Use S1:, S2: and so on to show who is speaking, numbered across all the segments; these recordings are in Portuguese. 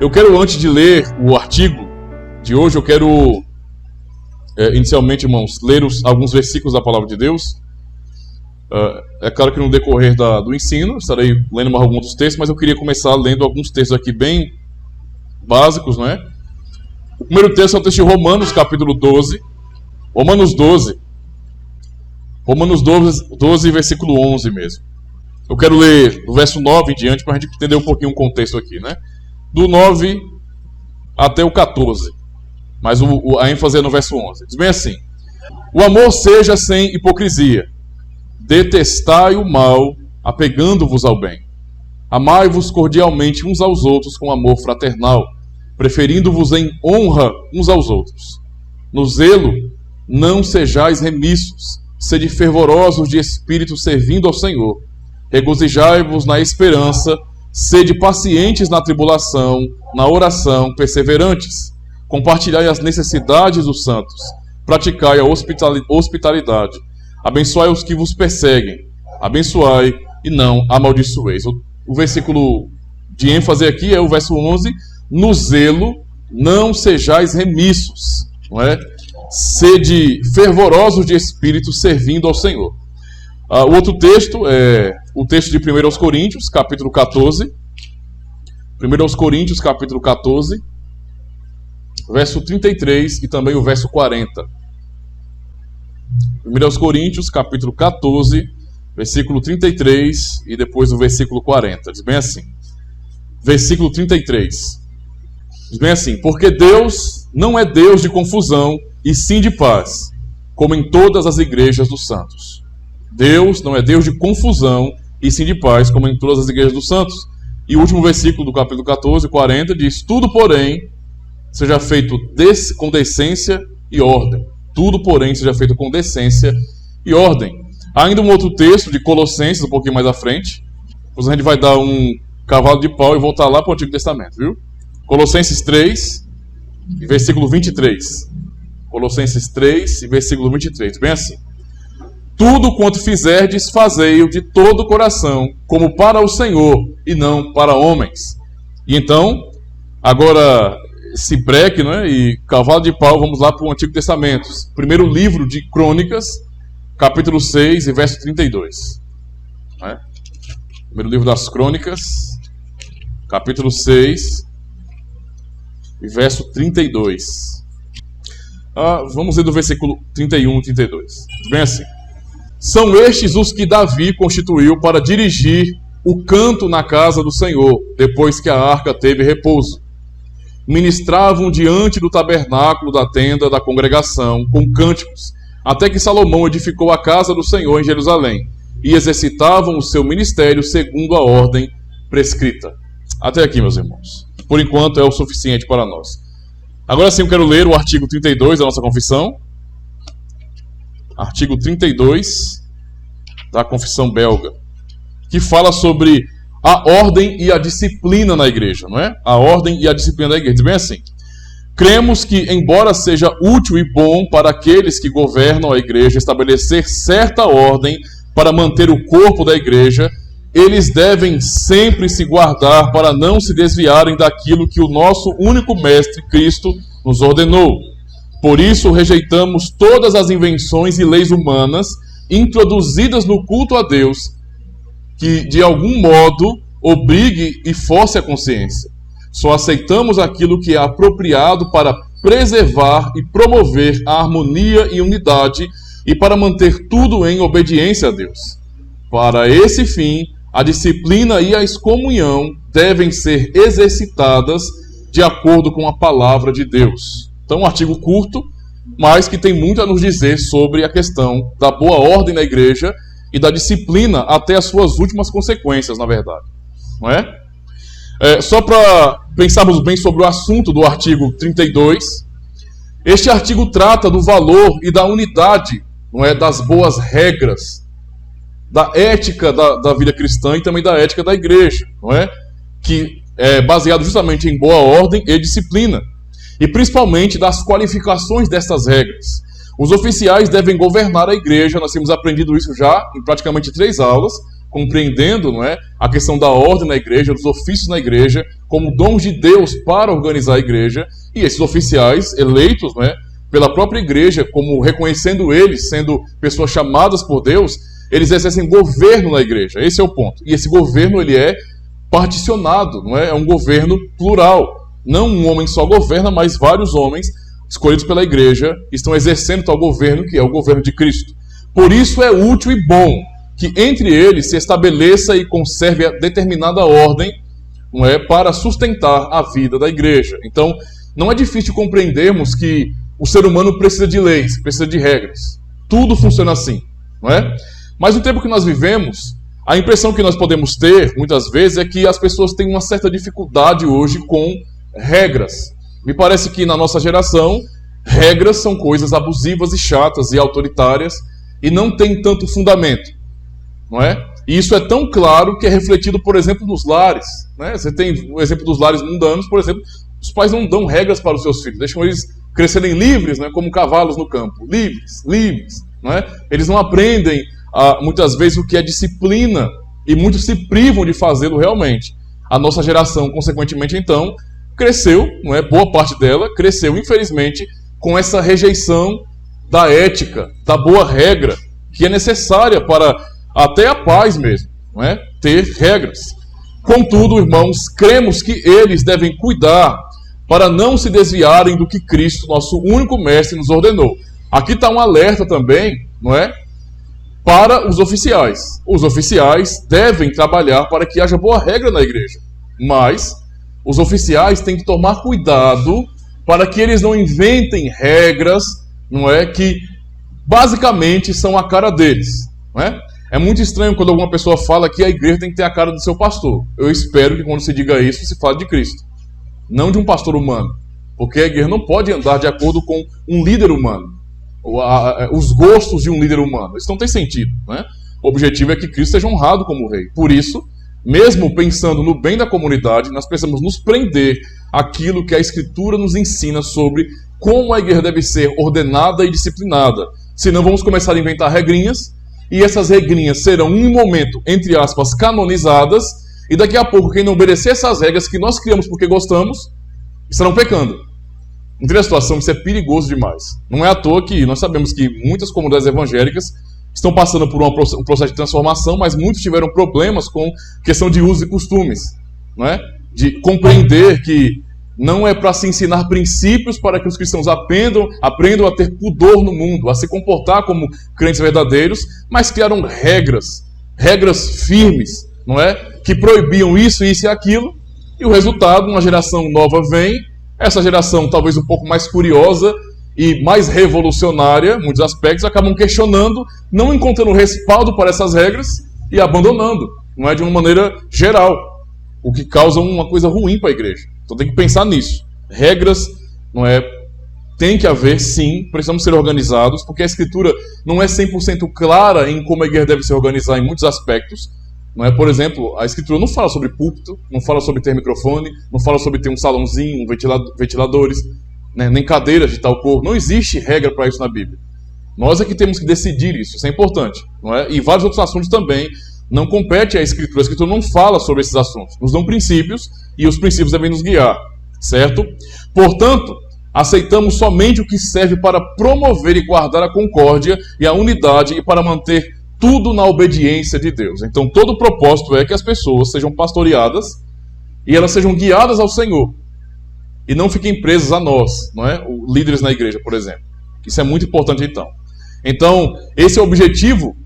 S1: Eu quero, antes de ler o artigo de hoje, eu quero, inicialmente, irmãos, ler alguns versículos da Palavra de Deus. É claro que no decorrer do ensino, estarei lendo mais alguns outros textos, mas eu queria começar lendo alguns textos aqui bem básicos, não é? O primeiro texto é o texto de Romanos, capítulo 12. Romanos 12, versículo 11 mesmo. Eu quero ler do verso 9 em diante para a gente entender um pouquinho o contexto aqui, né? Do 9 até o 14. Mas a ênfase é no verso 11. Diz bem assim: o amor seja sem hipocrisia. Detestai o mal, apegando-vos ao bem. Amai-vos cordialmente uns aos outros com amor fraternal, preferindo-vos em honra uns aos outros. No zelo, não sejais remissos, sede fervorosos de espírito servindo ao Senhor. Regozijai-vos na esperança, sede pacientes na tribulação, na oração, perseverantes. Compartilhai as necessidades dos santos, praticai a hospitalidade. Abençoai os que vos perseguem, abençoai e não amaldiçoeis. O versículo de ênfase aqui é o verso 11. No zelo, não sejais remissos, não é? Sede fervorosos de espírito, servindo ao Senhor. O outro texto é o texto de 1 Coríntios, capítulo 14. 1 Coríntios, capítulo 14, verso 33 e também o verso 40. 1 Coríntios, capítulo 14, versículo 33 e depois o versículo 40. Diz bem assim. Versículo 33. Diz bem assim: porque Deus não é Deus de confusão, e sim de paz, como em todas as igrejas dos santos. Deus não é Deus de confusão, e sim de paz, como em todas as igrejas dos santos. E o último versículo do capítulo 14, 40, diz: tudo, porém, seja feito com decência e ordem. Tudo, porém, seja feito com decência e ordem. Há ainda um outro texto de Colossenses, um pouquinho mais à frente. Depois a gente vai dar um cavalo de pau e voltar lá para o Antigo Testamento, viu? Colossenses 3, versículo 23. Colossenses 3, versículo 23. Bem assim: tudo quanto fizerdes, fazei-o de todo o coração, como para o Senhor, e não para homens. E então, agora, esse breque, né, e cavalo de pau, vamos lá para o Antigo Testamento. Primeiro livro de Crônicas, capítulo 6 e verso 32. Né? Primeiro livro das Crônicas, capítulo 6 e verso 32. Vamos ler do versículo 31 e 32. Bem assim: são estes os que Davi constituiu para dirigir o canto na casa do Senhor, depois que a arca teve repouso. Ministravam diante do tabernáculo da tenda da congregação com cânticos, até que Salomão edificou a casa do Senhor em Jerusalém, e exercitavam o seu ministério segundo a ordem prescrita. Até aqui, meus irmãos. Por enquanto é o suficiente para nós. Agora sim eu quero ler o artigo 32 da nossa confissão. Artigo 32 da confissão belga, que fala sobre a ordem e a disciplina na igreja, não é? A ordem e a disciplina da igreja. Diz bem assim: cremos que, embora seja útil e bom para aqueles que governam a igreja estabelecer certa ordem para manter o corpo da igreja, eles devem sempre se guardar para não se desviarem daquilo que o nosso único mestre, Cristo, nos ordenou. Por isso, rejeitamos todas as invenções e leis humanas introduzidas no culto a Deus, que de algum modo obrigue e force a consciência. Só aceitamos aquilo que é apropriado para preservar e promover a harmonia e unidade e para manter tudo em obediência a Deus. Para esse fim, a disciplina e a excomunhão devem ser exercitadas de acordo com a palavra de Deus. Então, um artigo curto, mas que tem muito a nos dizer sobre a questão da boa ordem na igreja e da disciplina até as suas últimas consequências, na verdade. Não é? Só para pensarmos bem sobre o assunto do artigo 32, este artigo trata do valor e da unidade, não é, das boas regras, da ética da vida cristã e também da ética da igreja, não é? Que é baseado justamente em boa ordem e disciplina, e principalmente das qualificações dessas regras. Os oficiais devem governar a igreja, nós temos aprendido isso já em praticamente 3 aulas, compreendendo, não é, a questão da ordem na igreja, dos ofícios na igreja, como dons de Deus para organizar a igreja, e esses oficiais eleitos, não é, pela própria igreja, como reconhecendo eles, sendo pessoas chamadas por Deus, eles exercem governo na igreja. Esse é o ponto. E esse governo, ele é particionado, não é? É um governo plural. Não um homem só governa, mas vários homens escolhidos pela igreja estão exercendo tal governo, que é o governo de Cristo. Por isso é útil e bom que entre eles se estabeleça e conserve a determinada ordem, não é, para sustentar a vida da igreja. Então, não é difícil compreendermos que o ser humano precisa de leis, precisa de regras. Tudo funciona assim, não é? Mas no tempo que nós vivemos, a impressão que nós podemos ter, muitas vezes, é que as pessoas têm uma certa dificuldade hoje com regras. Me parece que na nossa geração, regras são coisas abusivas e chatas e autoritárias e não tem tanto fundamento, não é? E isso é tão claro que é refletido, por exemplo, nos lares, né? Você tem o exemplo dos lares mundanos, por exemplo, os pais não dão regras para os seus filhos, deixam eles crescerem livres, né? Como cavalos no campo, livres, não é? Eles não aprendem muitas vezes o que é disciplina e muitos se privam de fazê-lo realmente. A nossa geração, consequentemente, então, cresceu, não é? Boa parte dela cresceu, infelizmente, com essa rejeição da ética, da boa regra, que é necessária para até a paz mesmo, não é? Ter regras. Contudo, irmãos, cremos que eles devem cuidar para não se desviarem do que Cristo, nosso único mestre, nos ordenou. Aqui está um alerta também, não é? Para os oficiais. Os oficiais devem trabalhar para que haja boa regra na igreja. Mas os oficiais têm que tomar cuidado para que eles não inventem regras, não é, que basicamente são a cara deles, não é? É muito estranho quando alguma pessoa fala que a igreja tem que ter a cara do seu pastor. Eu espero que quando se diga isso, se fale de Cristo, não de um pastor humano, porque a igreja não pode andar de acordo com um líder humano, os gostos de um líder humano. Isso não tem sentido, né? O objetivo é que Cristo seja honrado como rei. Por isso, mesmo pensando no bem da comunidade, nós precisamos nos prender àquilo que a Escritura nos ensina sobre como a igreja deve ser ordenada e disciplinada. Senão vamos começar a inventar regrinhas, e essas regrinhas serão, em um momento, entre aspas, canonizadas, e daqui a pouco, quem não obedecer essas regras que nós criamos porque gostamos, estarão pecando. Entende a situação? Isso é perigoso demais. Não é à toa que nós sabemos que muitas comunidades evangélicas estão passando por um processo de transformação, mas muitos tiveram problemas com questão de usos e costumes, não é? De compreender que não é para se ensinar princípios para que os cristãos aprendam a ter pudor no mundo, a se comportar como crentes verdadeiros, mas criaram regras firmes, não é? Que proibiam isso e aquilo, e o resultado, uma geração nova vem, essa geração talvez um pouco mais curiosa e mais revolucionária, em muitos aspectos, acabam questionando, não encontrando respaldo para essas regras e abandonando, não é, de uma maneira geral, o que causa uma coisa ruim para a igreja. Então tem que pensar nisso. Regras, não é, tem que haver, sim, precisamos ser organizados, porque a Escritura não é 100% clara em como a igreja deve se organizar em muitos aspectos. Não é? Por exemplo, a Escritura não fala sobre púlpito, não fala sobre ter microfone, não fala sobre ter um salãozinho, ventiladores, né, nem cadeiras de tal cor. Não existe regra para isso na Bíblia. Nós é que temos que decidir isso é importante. Não é? E vários outros assuntos também não compete à Escritura. A Escritura não fala sobre esses assuntos. Nos dão princípios e os princípios devem nos guiar, certo? Portanto, aceitamos somente o que serve para promover e guardar a concórdia e a unidade e para manter tudo na obediência de Deus. Então, todo o propósito é que as pessoas sejam pastoreadas e elas sejam guiadas ao Senhor e não fiquem presas a nós, não é? Líderes na igreja, por exemplo. Isso é muito importante, então. Então, esse é o objetivo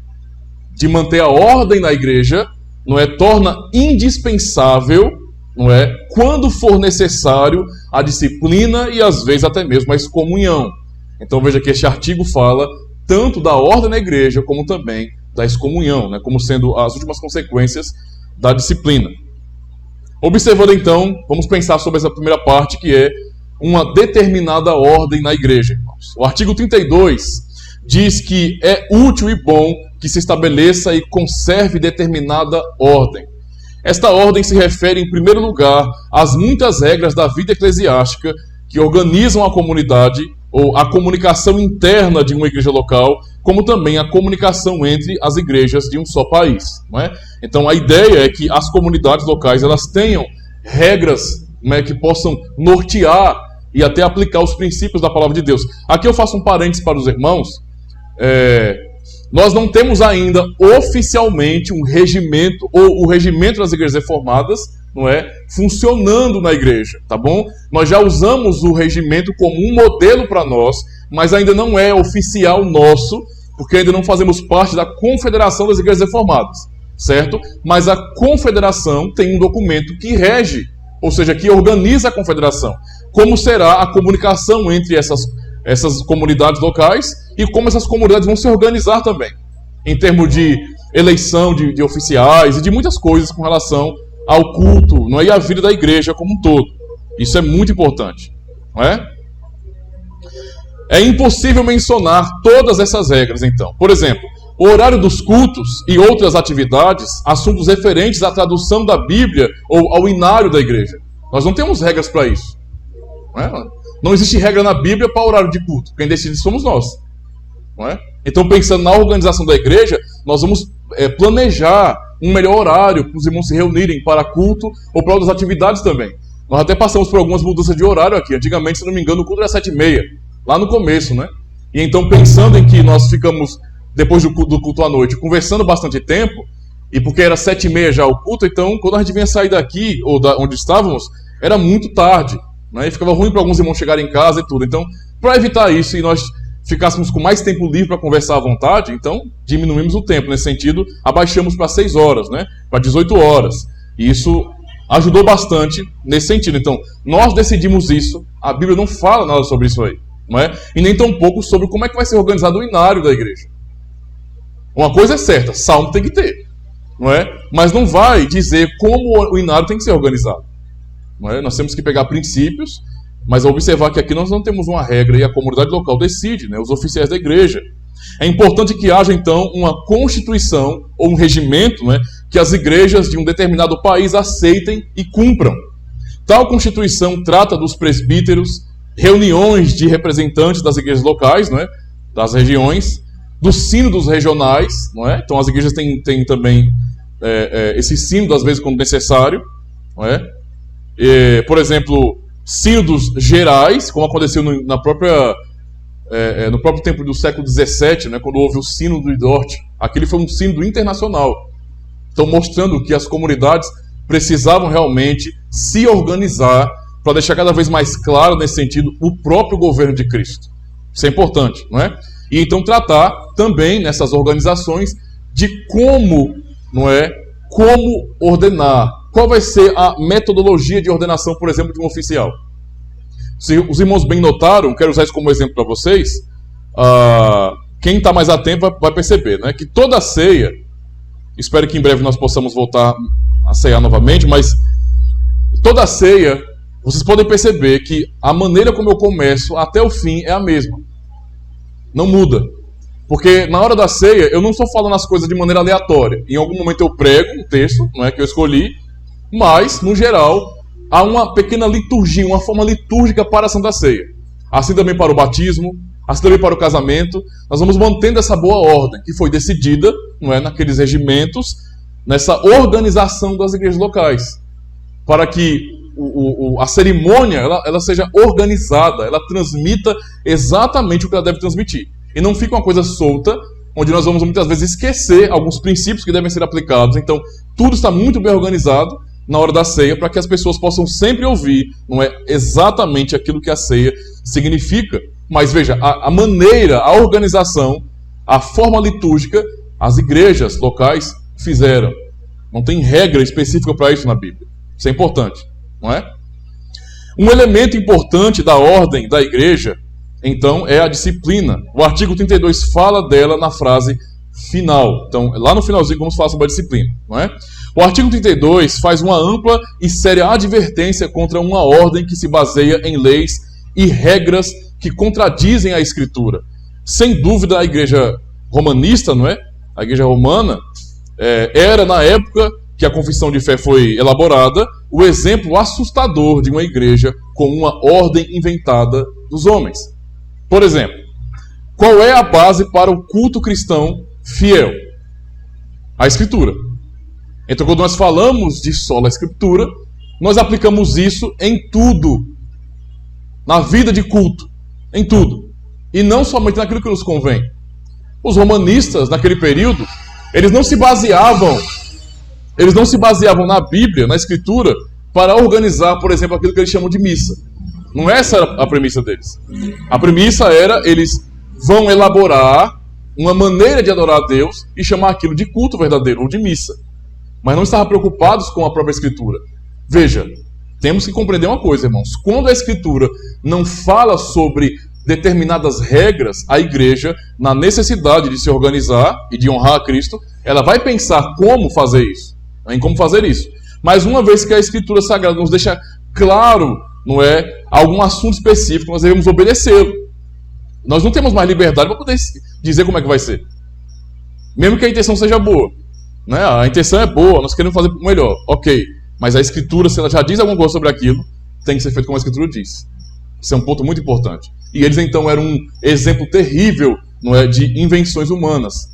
S1: de manter a ordem na igreja, não é? Torna indispensável, não é? Quando for necessário, a disciplina e às vezes até mesmo a excomunhão. Então, veja que este artigo fala tanto da ordem na igreja como também da excomunhão, né, como sendo as últimas consequências da disciplina. Observando então, vamos pensar sobre essa primeira parte, que é uma determinada ordem na igreja, irmãos. O artigo 32 diz que é útil e bom que se estabeleça e conserve determinada ordem. Esta ordem se refere, em primeiro lugar, às muitas regras da vida eclesiástica que organizam a comunidade ou a comunicação interna de uma igreja local, como também a comunicação entre as igrejas de um só país, não é? Então a ideia é que as comunidades locais elas tenham regras, não é, que possam nortear e até aplicar os princípios da palavra de Deus. Aqui eu faço um parênteses para os irmãos. Nós não temos ainda oficialmente um regimento, ou o regimento das igrejas reformadas, não é, funcionando na igreja, tá bom? Nós já usamos o regimento como um modelo para nós, mas ainda não é oficial nosso, porque ainda não fazemos parte da Confederação das Igrejas Reformadas, certo? Mas a Confederação tem um documento que rege, ou seja, que organiza a Confederação. Como será a comunicação entre essas comunidades locais e como essas comunidades vão se organizar também, em termos de eleição de oficiais e de muitas coisas com relação ao culto, não é? E à vida da igreja como um todo. Isso é muito importante, não é? É impossível mencionar todas essas regras, então. Por exemplo, o horário dos cultos e outras atividades, assuntos referentes à tradução da Bíblia ou ao inário da igreja. Nós não temos regras para isso. Não é? Não existe regra na Bíblia para o horário de culto. Quem decide somos nós. Não é? Então, pensando na organização da igreja, nós vamos planejar um melhor horário para os irmãos se reunirem para culto ou para outras atividades também. Nós até passamos por algumas mudanças de horário aqui. Antigamente, se não me engano, o culto era 7h30, lá no começo, né? E então, pensando em que nós ficamos, depois do culto à noite, conversando bastante tempo, e porque era 7h30 já o culto, então, quando a gente vinha sair daqui, ou da onde estávamos, era muito tarde, né? E ficava ruim para alguns irmãos chegarem em casa e tudo. Então, para evitar isso e nós ficássemos com mais tempo livre para conversar à vontade, então diminuímos o tempo. Nesse sentido, abaixamos para 6 horas, né? Para 18 horas. E isso ajudou bastante nesse sentido. Então, nós decidimos isso, a Bíblia não fala nada sobre isso aí, não é? E nem tão pouco sobre como é que vai ser organizado o inário da igreja. Uma coisa é certa, salmo tem que ter, não é? Mas não vai dizer como o inário tem que ser organizado, não é? Nós temos que pegar princípios, mas observar que aqui nós não temos uma regra e a comunidade local decide, né? Os oficiais da igreja. É importante que haja, então, uma constituição ou um regimento, né, que as igrejas de um determinado país aceitem e cumpram. Tal constituição trata dos presbíteros, reuniões de representantes das igrejas locais, não é, das regiões, do sínodos regionais, não é? Então as igrejas têm também esse sínodo, às vezes, quando necessário, não é? Por exemplo, sínodos gerais, como aconteceu no próprio tempo do século XVII, né, quando houve o sínodo de Dort. Aquele foi um sínodo internacional. Então, mostrando que as comunidades precisavam realmente se organizar para deixar cada vez mais claro, nesse sentido, o próprio governo de Cristo. Isso é importante, não é? E então tratar também nessas organizações de como, não é, como ordenar. Qual vai ser a metodologia de ordenação, por exemplo, de um oficial? Se os irmãos bem notaram, quero usar isso como exemplo para vocês, quem está mais atento vai perceber, né, que toda a ceia, espero que em breve nós possamos voltar a cear novamente, mas toda a ceia, vocês podem perceber que a maneira como eu começo até o fim é a mesma. Não muda. Porque na hora da ceia, eu não estou falando as coisas de maneira aleatória. Em algum momento eu prego um texto, não é, que eu escolhi, mas, no geral, há uma pequena liturgia, uma forma litúrgica para a Santa Ceia. Assim também para o batismo, assim também para o casamento. Nós vamos mantendo essa boa ordem, que foi decidida, não é, naqueles regimentos, nessa organização das igrejas locais, para que a cerimônia ela seja organizada, ela transmita exatamente o que ela deve transmitir. E não fica uma coisa solta, onde nós vamos muitas vezes esquecer alguns princípios que devem ser aplicados. Então, tudo está muito bem organizado na hora da ceia, para que as pessoas possam sempre ouvir, não é exatamente aquilo que a ceia significa. Mas veja, a maneira, a organização, a forma litúrgica, as igrejas locais fizeram. Não tem regra específica para isso na Bíblia. Isso é importante, não é? Um elemento importante da ordem da igreja, então, é a disciplina. O artigo 32 fala dela na frase final. Então, lá no finalzinho, vamos falar sobre a disciplina, não é? O artigo 32 faz uma ampla e séria advertência contra uma ordem que se baseia em leis e regras que contradizem a Escritura. Sem dúvida, a igreja romanista, não é? A igreja romana era, na época que a confissão de fé foi elaborada, o exemplo assustador de uma igreja com uma ordem inventada dos homens. Por exemplo, Qual é a base para o culto cristão fiel? A Escritura. Então, quando nós falamos de sola Escritura, nós aplicamos isso em tudo. Na vida de culto. Em tudo. E não somente naquilo que nos convém. Os romanistas, naquele período, eles não se baseavam na Bíblia, na Escritura, para organizar, por exemplo, aquilo que eles chamam de missa. Não essa era a premissa deles. A premissa era, eles vão elaborar uma maneira de adorar a Deus e chamar aquilo de culto verdadeiro, ou de missa. Mas não estavam preocupados com a própria Escritura. Veja, temos que compreender uma coisa, irmãos. Quando a Escritura não fala sobre determinadas regras, a igreja, na necessidade de se organizar e de honrar a Cristo, ela vai pensar como fazer isso, em como fazer isso. Mas uma vez que a Escritura Sagrada nos deixa claro, não é, algum assunto específico, nós devemos obedecê-lo. Nós não temos mais liberdade para poder dizer como é que vai ser. Mesmo que a intenção seja boa. Né? A intenção é boa, nós queremos fazer o melhor. Ok, mas a Escritura, se ela já diz alguma coisa sobre aquilo, tem que ser feito como a Escritura diz. Isso é um ponto muito importante. E eles então eram um exemplo terrível, não é, de invenções humanas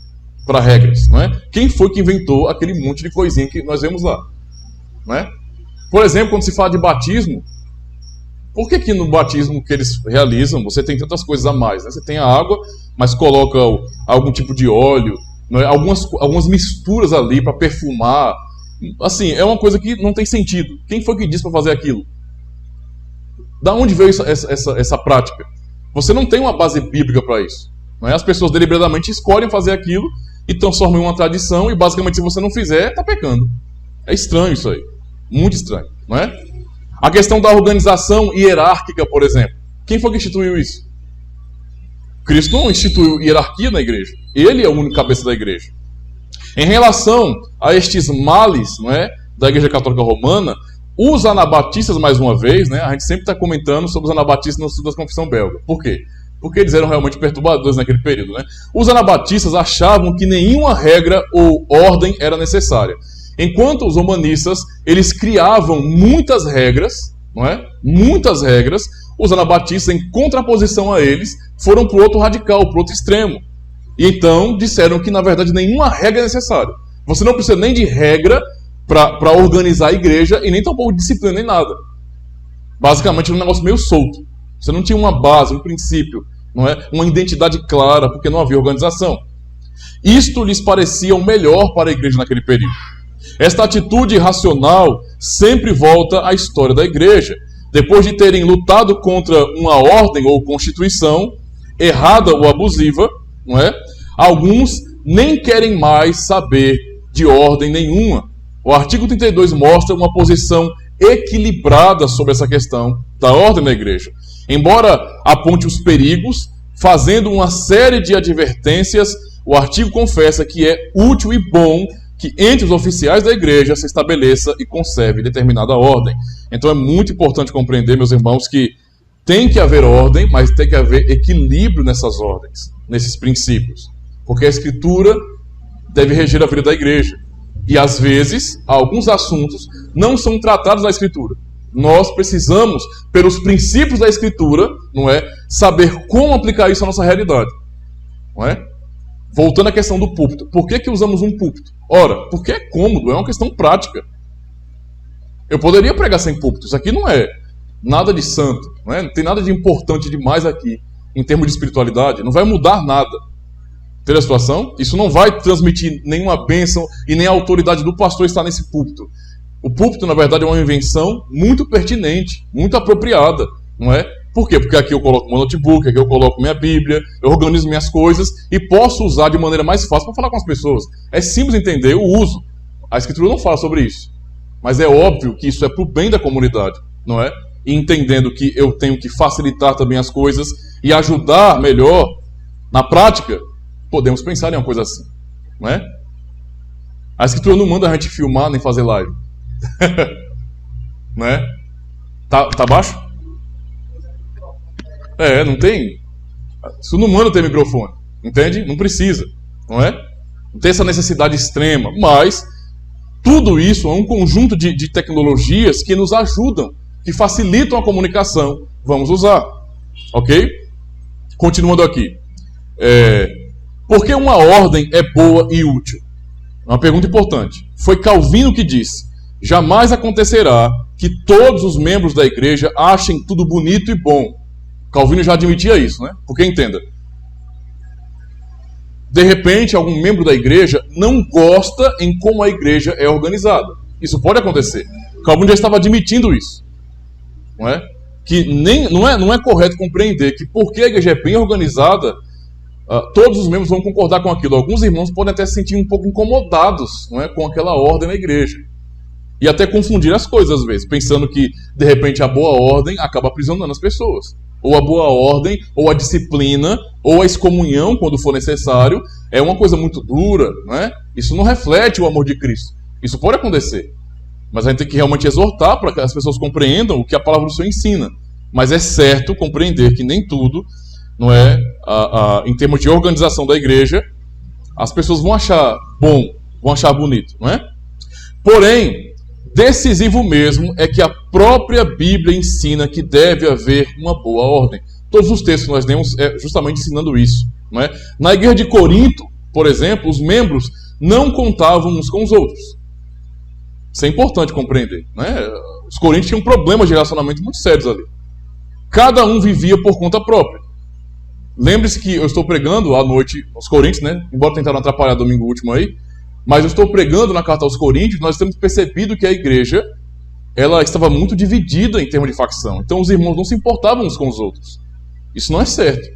S1: para regras. Não é? Quem foi que inventou aquele monte de coisinha que nós vemos lá? Não é? Por exemplo, quando se fala de batismo, por que no batismo que eles realizam você tem tantas coisas a mais? Né? Você tem a água, mas coloca algum tipo de óleo, não é? Algumas misturas ali para perfumar. Assim, é uma coisa que não tem sentido. Quem foi que disse para fazer aquilo? Da onde veio essa prática? Você não tem uma base bíblica para isso. Não é? As pessoas deliberadamente escolhem fazer aquilo e transformam em uma tradição e basicamente se você não fizer, está pecando. É estranho isso aí. Muito estranho. Não é? A questão da organização hierárquica, por exemplo. Quem foi que instituiu isso? Cristo não instituiu hierarquia na igreja. Ele é o único cabeça da igreja. Em relação a estes males, não é, da Igreja Católica Romana, os anabatistas, mais uma vez, né, a gente sempre está comentando sobre os anabatistas no estudo da Confissão Belga. Por quê? Porque eles eram realmente perturbadores naquele período. Né? Os anabatistas achavam que nenhuma regra ou ordem era necessária. Enquanto os romanistas, eles criavam muitas regras, não é? Muitas regras, os anabatistas, em contraposição a eles, foram para o outro radical, para o outro extremo. E então disseram que, na verdade, nenhuma regra é necessária. Você não precisa nem de regra para organizar a igreja e nem tampouco de disciplina, nem nada. Basicamente, era um negócio meio solto. Você não tinha uma base, um princípio, não é? Uma identidade clara, porque não havia organização. Isto lhes parecia o melhor para a igreja naquele período. Esta atitude irracional sempre volta à história da igreja. Depois de terem lutado contra uma ordem ou constituição errada ou abusiva, não é? Alguns nem querem mais saber de ordem nenhuma. O artigo 32 mostra uma posição equilibrada sobre essa questão da ordem na igreja. Embora aponte os perigos, fazendo uma série de advertências, o artigo confessa que é útil e bom que entre os oficiais da igreja se estabeleça e conserve determinada ordem. Então é muito importante compreender, meus irmãos, que tem que haver ordem, mas tem que haver equilíbrio nessas ordens, nesses princípios. Porque a Escritura deve reger a vida da igreja. E às vezes, alguns assuntos não são tratados na Escritura. Nós precisamos, pelos princípios da Escritura, não é, saber como aplicar isso à nossa realidade. Não é? Voltando à questão do púlpito. Por que usamos um púlpito? Ora, porque é cômodo, é uma questão prática. Eu poderia pregar sem púlpito. Isso aqui não é nada de santo. Não tem nada de importante demais aqui, em termos de espiritualidade. Não vai mudar nada. Entendeu a situação? Isso não vai transmitir nenhuma bênção e nem a autoridade do pastor estar nesse púlpito. O púlpito, na verdade, é uma invenção muito pertinente, muito apropriada. Não é? Por quê? Porque aqui eu coloco meu notebook, aqui eu coloco minha Bíblia, eu organizo minhas coisas e posso usar de maneira mais fácil para falar com as pessoas. É simples entender o uso. A Escritura não fala sobre isso. Mas é óbvio que isso é para o bem da comunidade, não é? E entendendo que eu tenho que facilitar também as coisas e ajudar melhor na prática, podemos pensar em uma coisa assim, não é? A Escritura não manda a gente filmar nem fazer live. Não é? Tá baixo? Não tem. Isso não manda ter microfone. Entende? Não precisa. Não é? Não tem essa necessidade extrema. Mas tudo isso é um conjunto de tecnologias que nos ajudam, que facilitam a comunicação. Vamos usar. Ok? Continuando aqui. Por que uma ordem é boa e útil? É uma pergunta importante. Foi Calvino que disse: jamais acontecerá que todos os membros da igreja achem tudo bonito e bom. Calvino já admitia isso, né? Porque entenda, de repente algum membro da igreja não gosta em como a igreja é organizada. Isso pode acontecer. Calvino já estava admitindo isso, não é? Que não é correto compreender que porque a igreja é bem organizada, todos os membros vão concordar com aquilo. Alguns irmãos podem até se sentir um pouco incomodados, não é, com aquela ordem na igreja. E até confundir as coisas às vezes, pensando que, de repente, a boa ordem acaba aprisionando as pessoas. Ou a boa ordem, ou a disciplina, ou a excomunhão, quando for necessário, é uma coisa muito dura, não é? Isso não reflete o amor de Cristo. Isso pode acontecer. Mas a gente tem que realmente exortar para que as pessoas compreendam o que a palavra do Senhor ensina. Mas é certo compreender que nem tudo, não é, em termos de organização da igreja, as pessoas vão achar bom, vão achar bonito, não é? Porém, decisivo mesmo é que a própria Bíblia ensina que deve haver uma boa ordem. Todos os textos que nós lemos justamente ensinando isso, não é? Na igreja de Corinto, por exemplo, os membros não contavam uns com os outros. Isso é importante compreender, não é? Os coríntios tinham problemas de relacionamento muito sérios ali. Cada um vivia por conta própria. Lembre-se que eu estou pregando à noite aos Coríntios, né? Embora tentaram atrapalhar domingo último aí, mas eu estou pregando na carta aos Coríntios. Nós temos percebido que a igreja, ela estava muito dividida em termos de facção. Então os irmãos não se importavam uns com os outros. Isso não é certo.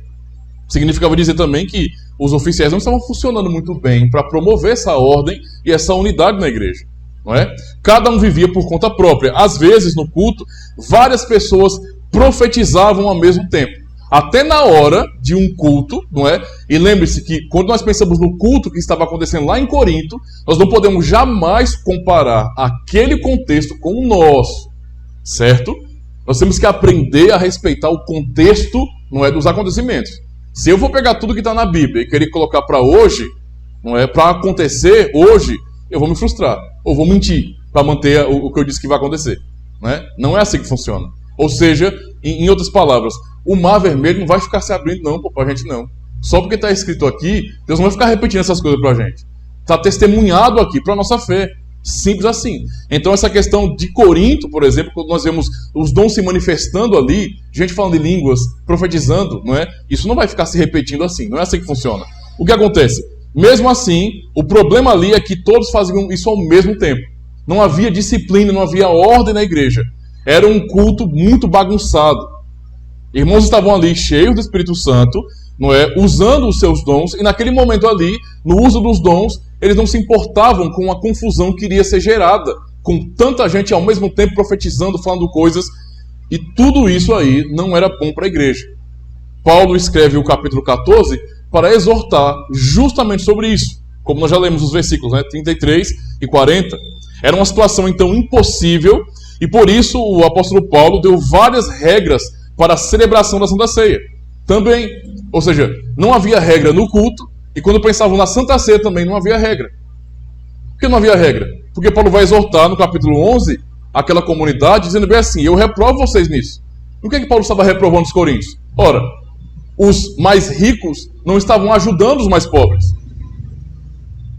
S1: Significava dizer também que os oficiais não estavam funcionando muito bem para promover essa ordem e essa unidade na igreja, não é? Cada um vivia por conta própria. Às vezes, no culto, várias pessoas profetizavam ao mesmo tempo. Até na hora de um culto, não é? E lembre-se que quando nós pensamos no culto que estava acontecendo lá em Corinto, nós não podemos jamais comparar aquele contexto com o nosso, certo? Nós temos que aprender a respeitar o contexto, não é, dos acontecimentos. Se eu vou pegar tudo que está na Bíblia e querer colocar para hoje, não é, para acontecer hoje, eu vou me frustrar, ou vou mentir para manter o que eu disse que vai acontecer, não é? Não é assim que funciona. Ou seja, em outras palavras, o mar vermelho não vai ficar se abrindo não, para a gente não. Só porque está escrito aqui, Deus não vai ficar repetindo essas coisas para a gente. Está testemunhado aqui para a nossa fé. Simples assim. Então essa questão de Corinto, por exemplo, quando nós vemos os dons se manifestando ali, gente falando em línguas, profetizando, não é? Isso não vai ficar se repetindo assim. Não é assim que funciona. O que acontece? Mesmo assim, o problema ali é que todos faziam isso ao mesmo tempo. Não havia disciplina, não havia ordem na igreja. Era um culto muito bagunçado. Irmãos estavam ali cheios do Espírito Santo, não é? Usando os seus dons, e naquele momento ali, no uso dos dons, eles não se importavam com a confusão que iria ser gerada, com tanta gente ao mesmo tempo profetizando, falando coisas, e tudo isso aí não era bom para a igreja. Paulo escreve o capítulo 14 para exortar justamente sobre isso, como nós já lemos os versículos, né, 33 e 40. Era uma situação então impossível, e por isso o apóstolo Paulo deu várias regras para a celebração da Santa Ceia. Também, ou seja, não havia regra no culto, e quando pensavam na Santa Ceia também não havia regra. Por que não havia regra? Porque Paulo vai exortar no capítulo 11 aquela comunidade, dizendo bem assim: eu reprovo vocês nisso. O que Paulo estava reprovando os coríntios? Ora, os mais ricos não estavam ajudando os mais pobres.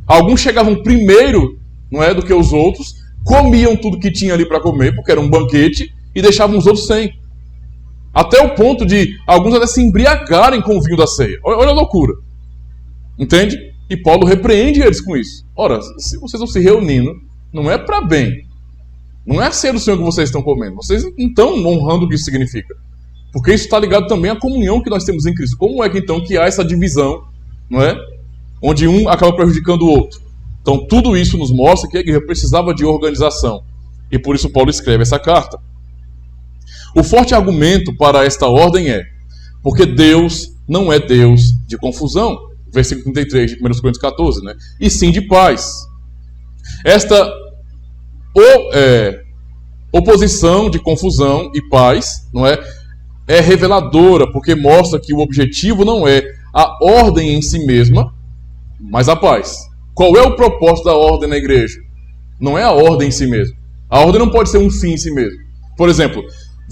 S1: Alguns chegavam primeiro, não é, do que os outros, comiam tudo que tinha ali para comer, porque era um banquete, e deixavam os outros sem. Até o ponto de alguns até se embriagarem com o vinho da ceia. Olha a loucura. Entende? E Paulo repreende eles com isso. Ora, se vocês estão se reunindo, não é para bem. Não é a ceia do Senhor que vocês estão comendo. Vocês não estão honrando o que isso significa. Porque isso está ligado também à comunhão que nós temos em Cristo. Como é que então que há essa divisão, não é? Onde um acaba prejudicando o outro. Então tudo isso nos mostra que a igreja precisava de organização. E por isso Paulo escreve essa carta. O forte argumento para esta ordem é: porque Deus não é Deus de confusão. Versículo 33 de 1 Coríntios 14, né? E sim de paz. Esta oposição de confusão e paz, não é? É reveladora, porque mostra que o objetivo não é a ordem em si mesma, mas a paz. Qual é o propósito da ordem na igreja? Não é a ordem em si mesma. A ordem não pode ser um fim em si mesmo. Por exemplo,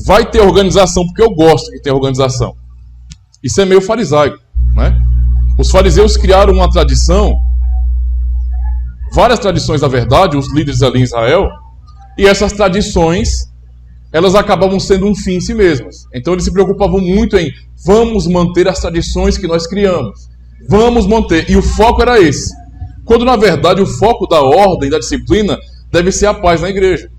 S1: vai ter organização porque eu gosto que tenha organização. Isso é meio farisaico, né? Os fariseus criaram uma tradição, várias tradições na verdade, os líderes ali em Israel, e essas tradições, elas acabavam sendo um fim em si mesmas. Então eles se preocupavam muito em vamos manter as tradições que nós criamos. Vamos manter. E o foco era esse. Quando na verdade o foco da ordem, da disciplina, deve ser a paz na igreja.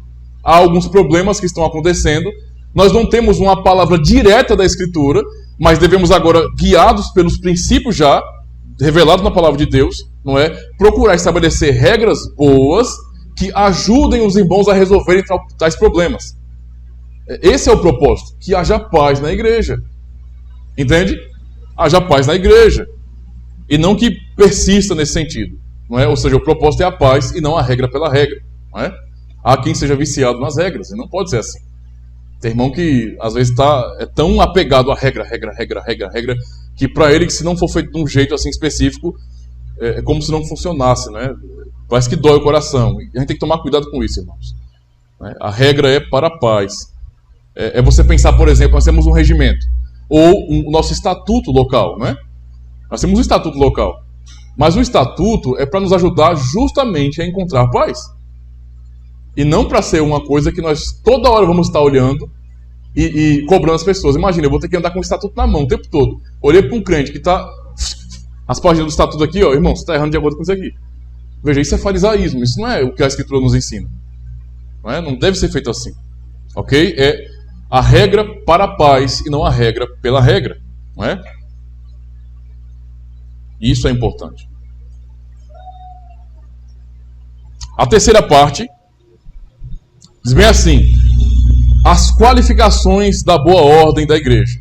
S1: Há alguns problemas que estão acontecendo. Nós não temos uma palavra direta da Escritura, mas devemos agora, guiados pelos princípios já revelados na palavra de Deus, não é? Procurar estabelecer regras boas que ajudem os irmãos a resolverem tais problemas. Esse é o propósito, que haja paz na igreja. Entende? Haja paz na igreja. E não que persista nesse sentido. Não é? Ou seja, o propósito é a paz e não a regra pela regra. Não é? Há quem seja viciado nas regras, e não pode ser assim. Tem irmão que às vezes é tão apegado à regra, que para ele, se não for feito de um jeito assim específico, é como se não funcionasse, né? Parece que dói o coração. E a gente tem que tomar cuidado com isso, irmãos. A regra é para a paz. É você pensar, por exemplo, nós temos um regimento, ou o nosso estatuto local, né? Nós temos um estatuto local. Mas o estatuto é para nos ajudar justamente a encontrar paz. E não para ser uma coisa que nós toda hora vamos estar olhando e cobrando as pessoas. Imagina, eu vou ter que andar com o estatuto na mão o tempo todo. Olhei para um crente que está... As páginas do estatuto aqui, ó, irmão, você está errando de acordo com isso aqui. Veja, isso é farisaísmo. Isso não é o que a Escritura nos ensina. Não deve ser feito assim. Ok? É a regra para a paz e não a regra pela regra. Não é? Isso é importante. A terceira parte diz bem assim: as qualificações da boa ordem da igreja.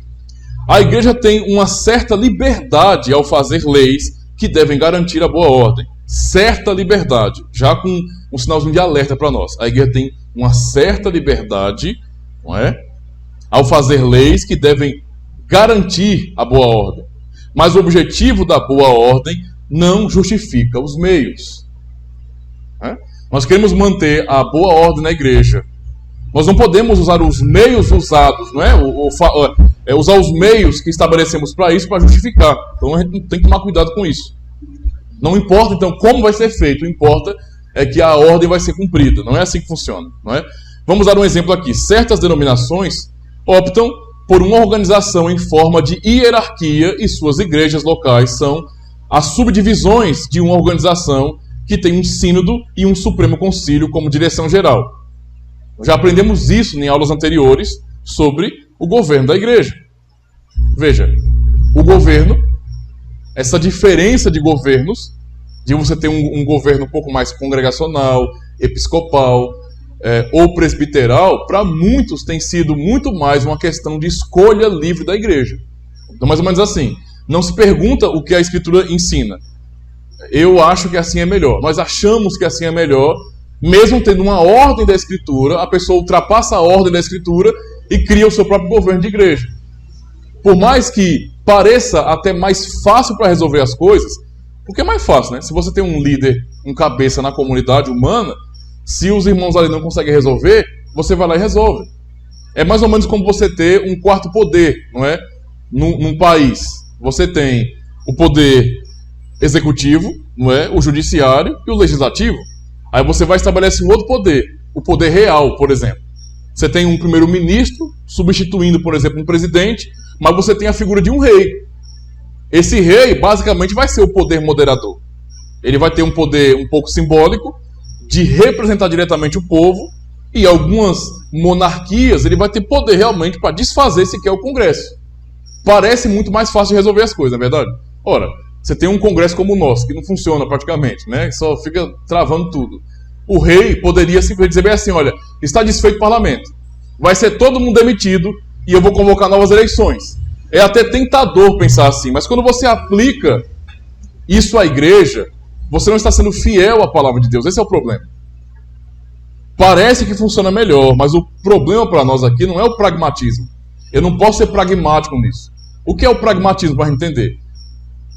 S1: A igreja tem uma certa liberdade ao fazer leis que devem garantir a boa ordem. Certa liberdade, já com um sinalzinho de alerta para nós. A igreja tem uma certa liberdade, não é? Ao fazer leis que devem garantir a boa ordem. Mas o objetivo da boa ordem não justifica os meios. Nós queremos manter a boa ordem na igreja. Nós não podemos usar os meios usados, não é? Usar os meios que estabelecemos para isso para justificar. Então a gente tem que tomar cuidado com isso. Não importa então como vai ser feito, o que importa é que a ordem vai ser cumprida. Não é assim que funciona, não é? Vamos dar um exemplo aqui. Certas denominações optam por uma organização em forma de hierarquia e suas igrejas locais são as subdivisões de uma organização que tem um sínodo e um supremo concílio como direção geral. Já aprendemos isso em aulas anteriores sobre o governo da igreja. Veja, o governo, essa diferença de governos, de você ter um governo um pouco mais congregacional, episcopal ou presbiteral, para muitos tem sido muito mais uma questão de escolha livre da igreja. Então, mais ou menos assim, não se pergunta o que a Escritura ensina. Eu acho que assim é melhor. Nós achamos que assim é melhor, mesmo tendo uma ordem da Escritura, a pessoa ultrapassa a ordem da Escritura e cria o seu próprio governo de igreja. Por mais que pareça até mais fácil para resolver as coisas, porque é mais fácil, né? Se você tem um líder, um cabeça na comunidade humana, se os irmãos ali não conseguem resolver, você vai lá e resolve. É mais ou menos como você ter um quarto poder, não é? Num país. Você tem o poder executivo, não é? O judiciário e o legislativo. Aí você vai estabelecer um outro poder, o poder real, por exemplo. Você tem um primeiro-ministro substituindo, por exemplo, um presidente, mas você tem a figura de um rei. Esse rei, basicamente, vai ser o poder moderador. Ele vai ter um poder um pouco simbólico de representar diretamente o povo, e algumas monarquias ele vai ter poder realmente para desfazer sequer o Congresso. Parece muito mais fácil de resolver as coisas, não é verdade? Ora, você tem um Congresso como o nosso, que não funciona praticamente, né? Só fica travando tudo. O rei poderia simplesmente dizer bem assim: olha, está desfeito o parlamento, vai ser todo mundo demitido e eu vou convocar novas eleições. É até tentador pensar assim, mas quando você aplica isso à igreja, você não está sendo fiel à palavra de Deus. Esse é o problema. Parece que funciona melhor, mas o problema para nós aqui não é o pragmatismo. Eu não posso ser pragmático nisso. O que é o pragmatismo para a gente entender?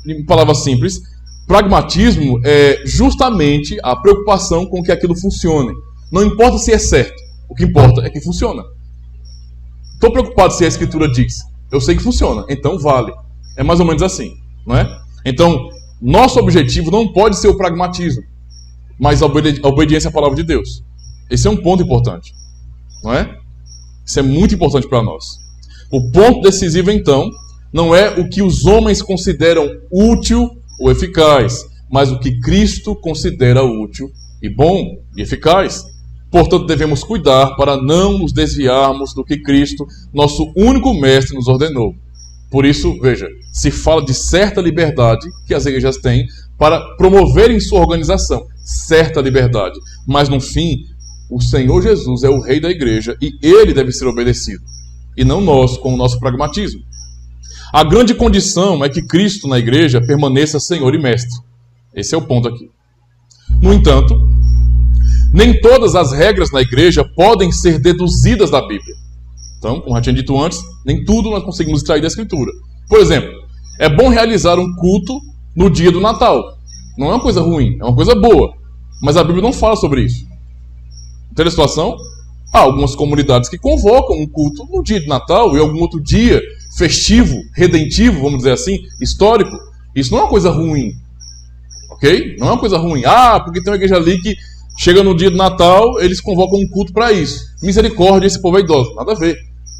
S1: Em palavras simples, pragmatismo é justamente a preocupação com que aquilo funcione. Não importa se é certo, o que importa é que funciona. Estou preocupado se a Escritura diz, eu sei que funciona, então vale. É mais ou menos assim, não é? Então, nosso objetivo não pode ser o pragmatismo, mas a obediência à palavra de Deus. Esse é um ponto importante, não é? Isso é muito importante para nós. O ponto decisivo, então, não é o que os homens consideram útil ou eficaz, mas o que Cristo considera útil e bom e eficaz. Portanto, devemos cuidar para não nos desviarmos do que Cristo, nosso único mestre, nos ordenou. Por isso, veja, se fala de certa liberdade que as igrejas têm para promoverem sua organização. Certa liberdade. Mas, no fim, o Senhor Jesus é o rei da igreja e ele deve ser obedecido. E não nós, com o nosso pragmatismo. A grande condição é que Cristo na igreja permaneça Senhor e Mestre. Esse é o ponto aqui. No entanto, nem todas as regras na igreja podem ser deduzidas da Bíblia. Então, como já tinha dito antes, nem tudo nós conseguimos extrair da Escritura. Por exemplo, é bom realizar um culto no dia do Natal. Não é uma coisa ruim, é uma coisa boa. Mas a Bíblia não fala sobre isso. Entende a situação? Há algumas comunidades que convocam um culto no dia de Natal e algum outro dia festivo, redentivo, vamos dizer assim, histórico. Isso não é uma coisa ruim. Ok? Não é uma coisa ruim. Porque tem uma igreja ali que chega no dia do Natal, eles convocam um culto para isso. Misericórdia, esse povo é idoso. Nada a ver.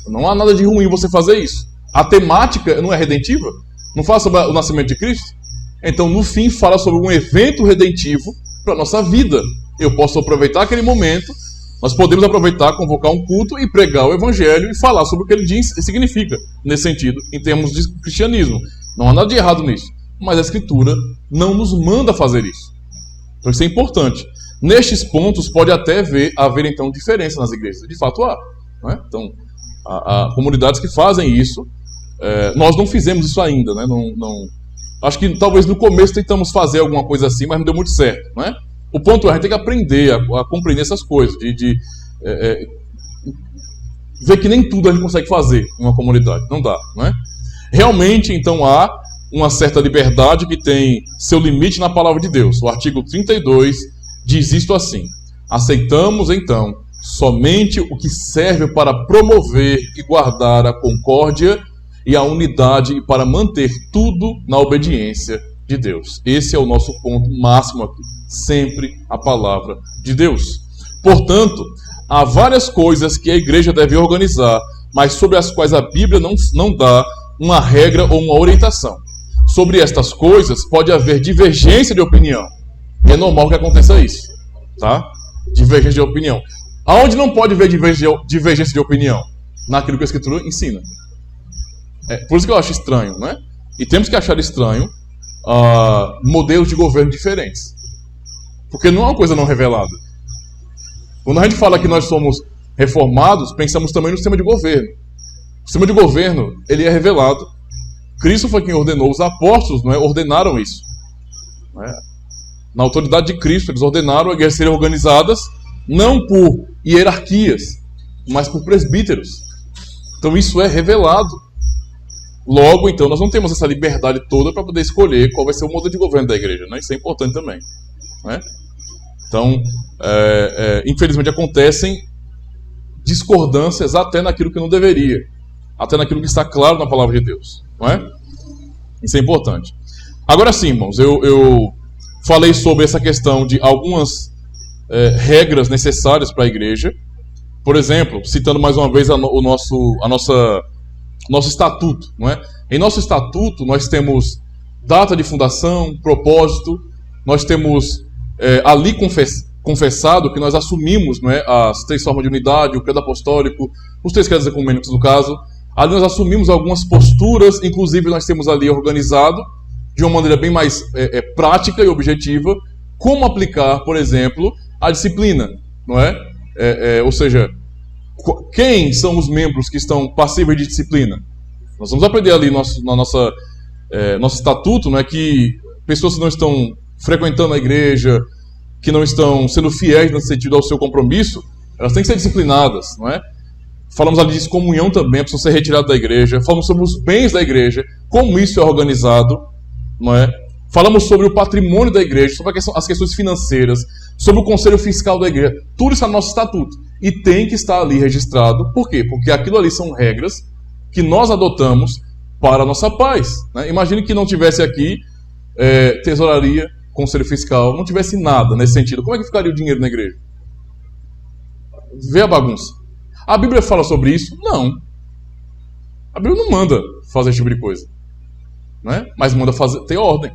S1: Não há nada de ruim você fazer isso. A temática não é redentiva? Não fala sobre o nascimento de Cristo? Então, no fim, fala sobre um evento redentivo para a nossa vida. Eu posso aproveitar aquele momento, nós podemos aproveitar, convocar um culto e pregar o evangelho e falar sobre o que ele diz e significa, nesse sentido, em termos de cristianismo. Não há nada de errado nisso. Mas a Escritura não nos manda fazer isso. Então isso é importante. Nestes pontos pode até haver então diferença nas igrejas. De fato há. Não é? Então, há comunidades que fazem isso. Nós não fizemos isso ainda. Né? Acho que talvez no começo tentamos fazer alguma coisa assim, mas não deu muito certo. Não é? O ponto é, a gente tem que aprender a compreender essas coisas. Ver que nem tudo a gente consegue fazer em uma comunidade. Não dá. Não é? Realmente, então, há uma certa liberdade que tem seu limite na palavra de Deus. O artigo 32 diz isto assim: aceitamos, então, somente o que serve para promover e guardar a concórdia e a unidade e para manter tudo na obediência de Deus. Esse é o nosso ponto máximo aqui. Sempre a palavra de Deus. Portanto, há várias coisas que a igreja deve organizar, mas sobre as quais a Bíblia não dá uma regra ou uma orientação. Sobre estas coisas pode haver divergência de opinião. É normal que aconteça isso. Tá? Divergência de opinião. Aonde não pode haver divergência de opinião? Naquilo que a Escritura ensina. Por isso que eu acho estranho, né? E temos que achar estranho modelos de governo diferentes. Porque não é uma coisa não revelada. Quando a gente fala que nós somos reformados, pensamos também no sistema de governo. O sistema de governo, ele é revelado. Cristo foi quem ordenou, os apóstolos ordenaram isso. Na autoridade de Cristo, eles ordenaram as igrejas serem organizadas não por hierarquias, mas por presbíteros. Então isso é revelado. Logo, então, nós não temos essa liberdade toda para poder escolher qual vai ser o modelo de governo da igreja. Né? Isso é importante também. Né? Então, infelizmente acontecem discordâncias até naquilo que não deveria. Até naquilo que está claro na palavra de Deus. Não é? Isso é importante. Agora sim, irmãos, eu falei sobre essa questão de algumas regras necessárias para a igreja. Por exemplo, citando mais uma vez o nosso estatuto. Não é? Em nosso estatuto, nós temos data de fundação, propósito, nós temos ali confessado que nós assumimos, não é, as três formas de unidade, o credo apostólico, os três credos ecumênicos, no caso. Ali nós assumimos algumas posturas, inclusive nós temos ali organizado, de uma maneira bem mais prática e objetiva, como aplicar, por exemplo, a disciplina. Não é? Ou seja, quem são os membros que estão passíveis de disciplina? Nós vamos aprender ali nosso estatuto, não é, que pessoas que não estão frequentando a igreja, que não estão sendo fiéis no sentido ao seu compromisso, elas têm que ser disciplinadas, não é? Falamos ali de excomunhão também, precisam ser retiradas da igreja. Falamos sobre os bens da igreja, como isso é organizado, não é? Falamos sobre o patrimônio da igreja, sobre as questões financeiras, sobre o conselho fiscal da igreja. Tudo isso é nosso estatuto. E tem que estar ali registrado. Por quê? Porque aquilo ali são regras que nós adotamos para a nossa paz. Né? Imagine que não tivesse aqui tesouraria, conselho fiscal, não tivesse nada nesse sentido, como é que ficaria o dinheiro na igreja? Vê a bagunça. A Bíblia fala sobre isso? Não. A Bíblia não manda fazer esse tipo de coisa, né? Mas manda ter ordem.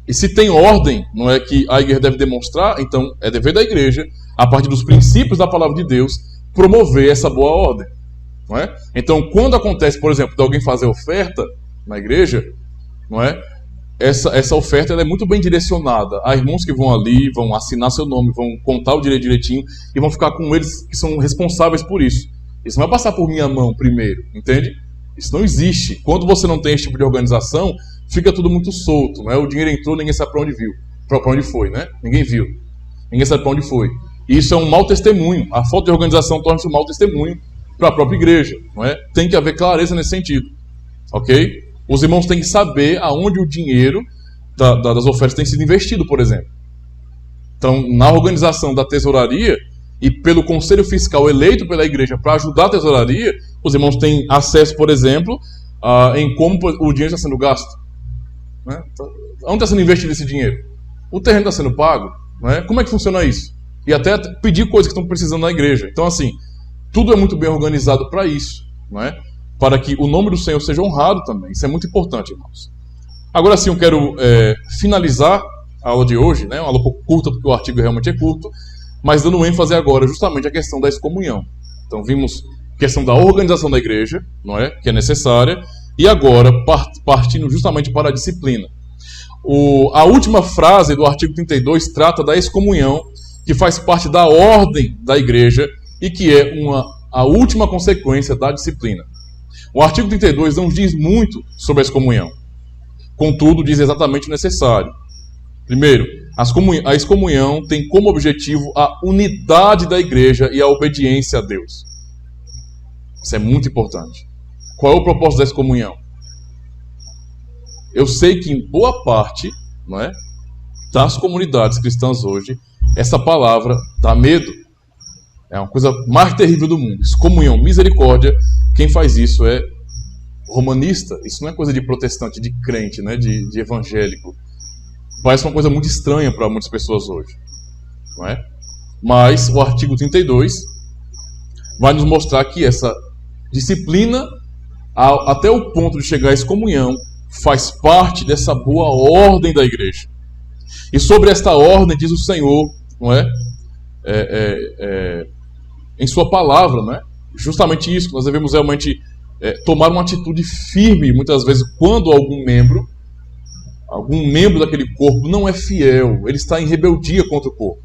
S1: E se tem ordem, não é que a igreja deve demonstrar, então é dever da igreja, a partir dos princípios da palavra de Deus, promover essa boa ordem. Não é? Então, quando acontece, por exemplo, de alguém fazer oferta na igreja, não é? Essa oferta ela é muito bem direcionada. Há irmãos que vão ali, vão assinar seu nome, vão contar o direito direitinho e vão ficar com eles que são responsáveis por isso. Isso não vai passar por minha mão primeiro, entende? Isso não existe. Quando você não tem esse tipo de organização, fica tudo muito solto, não é? O dinheiro entrou, ninguém sabe para onde viu, para onde foi, né? Ninguém viu, ninguém sabe para onde foi. E isso é um mau testemunho. A falta de organização torna-se um mau testemunho para a própria igreja, não é? Tem que haver clareza nesse sentido, ok? Os irmãos têm que saber aonde o dinheiro das ofertas tem sido investido, por exemplo. Então, na organização da tesouraria e pelo conselho fiscal eleito pela igreja para ajudar a tesouraria, os irmãos têm acesso, por exemplo, em como o dinheiro está sendo gasto. Né? Onde está sendo investido esse dinheiro? O terreno está sendo pago? Né? Como é que funciona isso? E até pedir coisas que estão precisando na igreja. Então, assim, tudo é muito bem organizado para isso, não é? Para que o nome do Senhor seja honrado também. Isso é muito importante, irmãos. Agora sim, eu quero finalizar a aula de hoje, né? Uma aula um pouco curta, porque o artigo realmente é curto, mas dando ênfase agora justamente à questão da excomunhão. Então, vimos a questão da organização da igreja, não é? Que é necessária, e agora partindo justamente para a disciplina. A última frase do artigo 32 trata da excomunhão, que faz parte da ordem da igreja e que é a última consequência da disciplina. O artigo 32 não diz muito sobre a excomunhão. Contudo, diz exatamente o necessário. Primeiro, a excomunhão tem como objetivo a unidade da igreja e a obediência a Deus. Isso é muito importante. Qual é o propósito da excomunhão? Eu sei que em boa parte, não é, das comunidades cristãs hoje, essa palavra dá medo. É uma coisa mais terrível do mundo. Excomunhão, misericórdia, quem faz isso é romanista. Isso não é coisa de protestante, de crente, né? de evangélico. Parece uma coisa muito estranha para muitas pessoas hoje, não é? Mas o artigo 32 vai nos mostrar que essa disciplina, até o ponto de chegar à excomunhão, faz parte dessa boa ordem da igreja. E sobre esta ordem diz o Senhor, não é? Em sua palavra, não é? Justamente isso, nós devemos realmente tomar uma atitude firme, muitas vezes, quando algum membro daquele corpo não é fiel, ele está em rebeldia contra o corpo.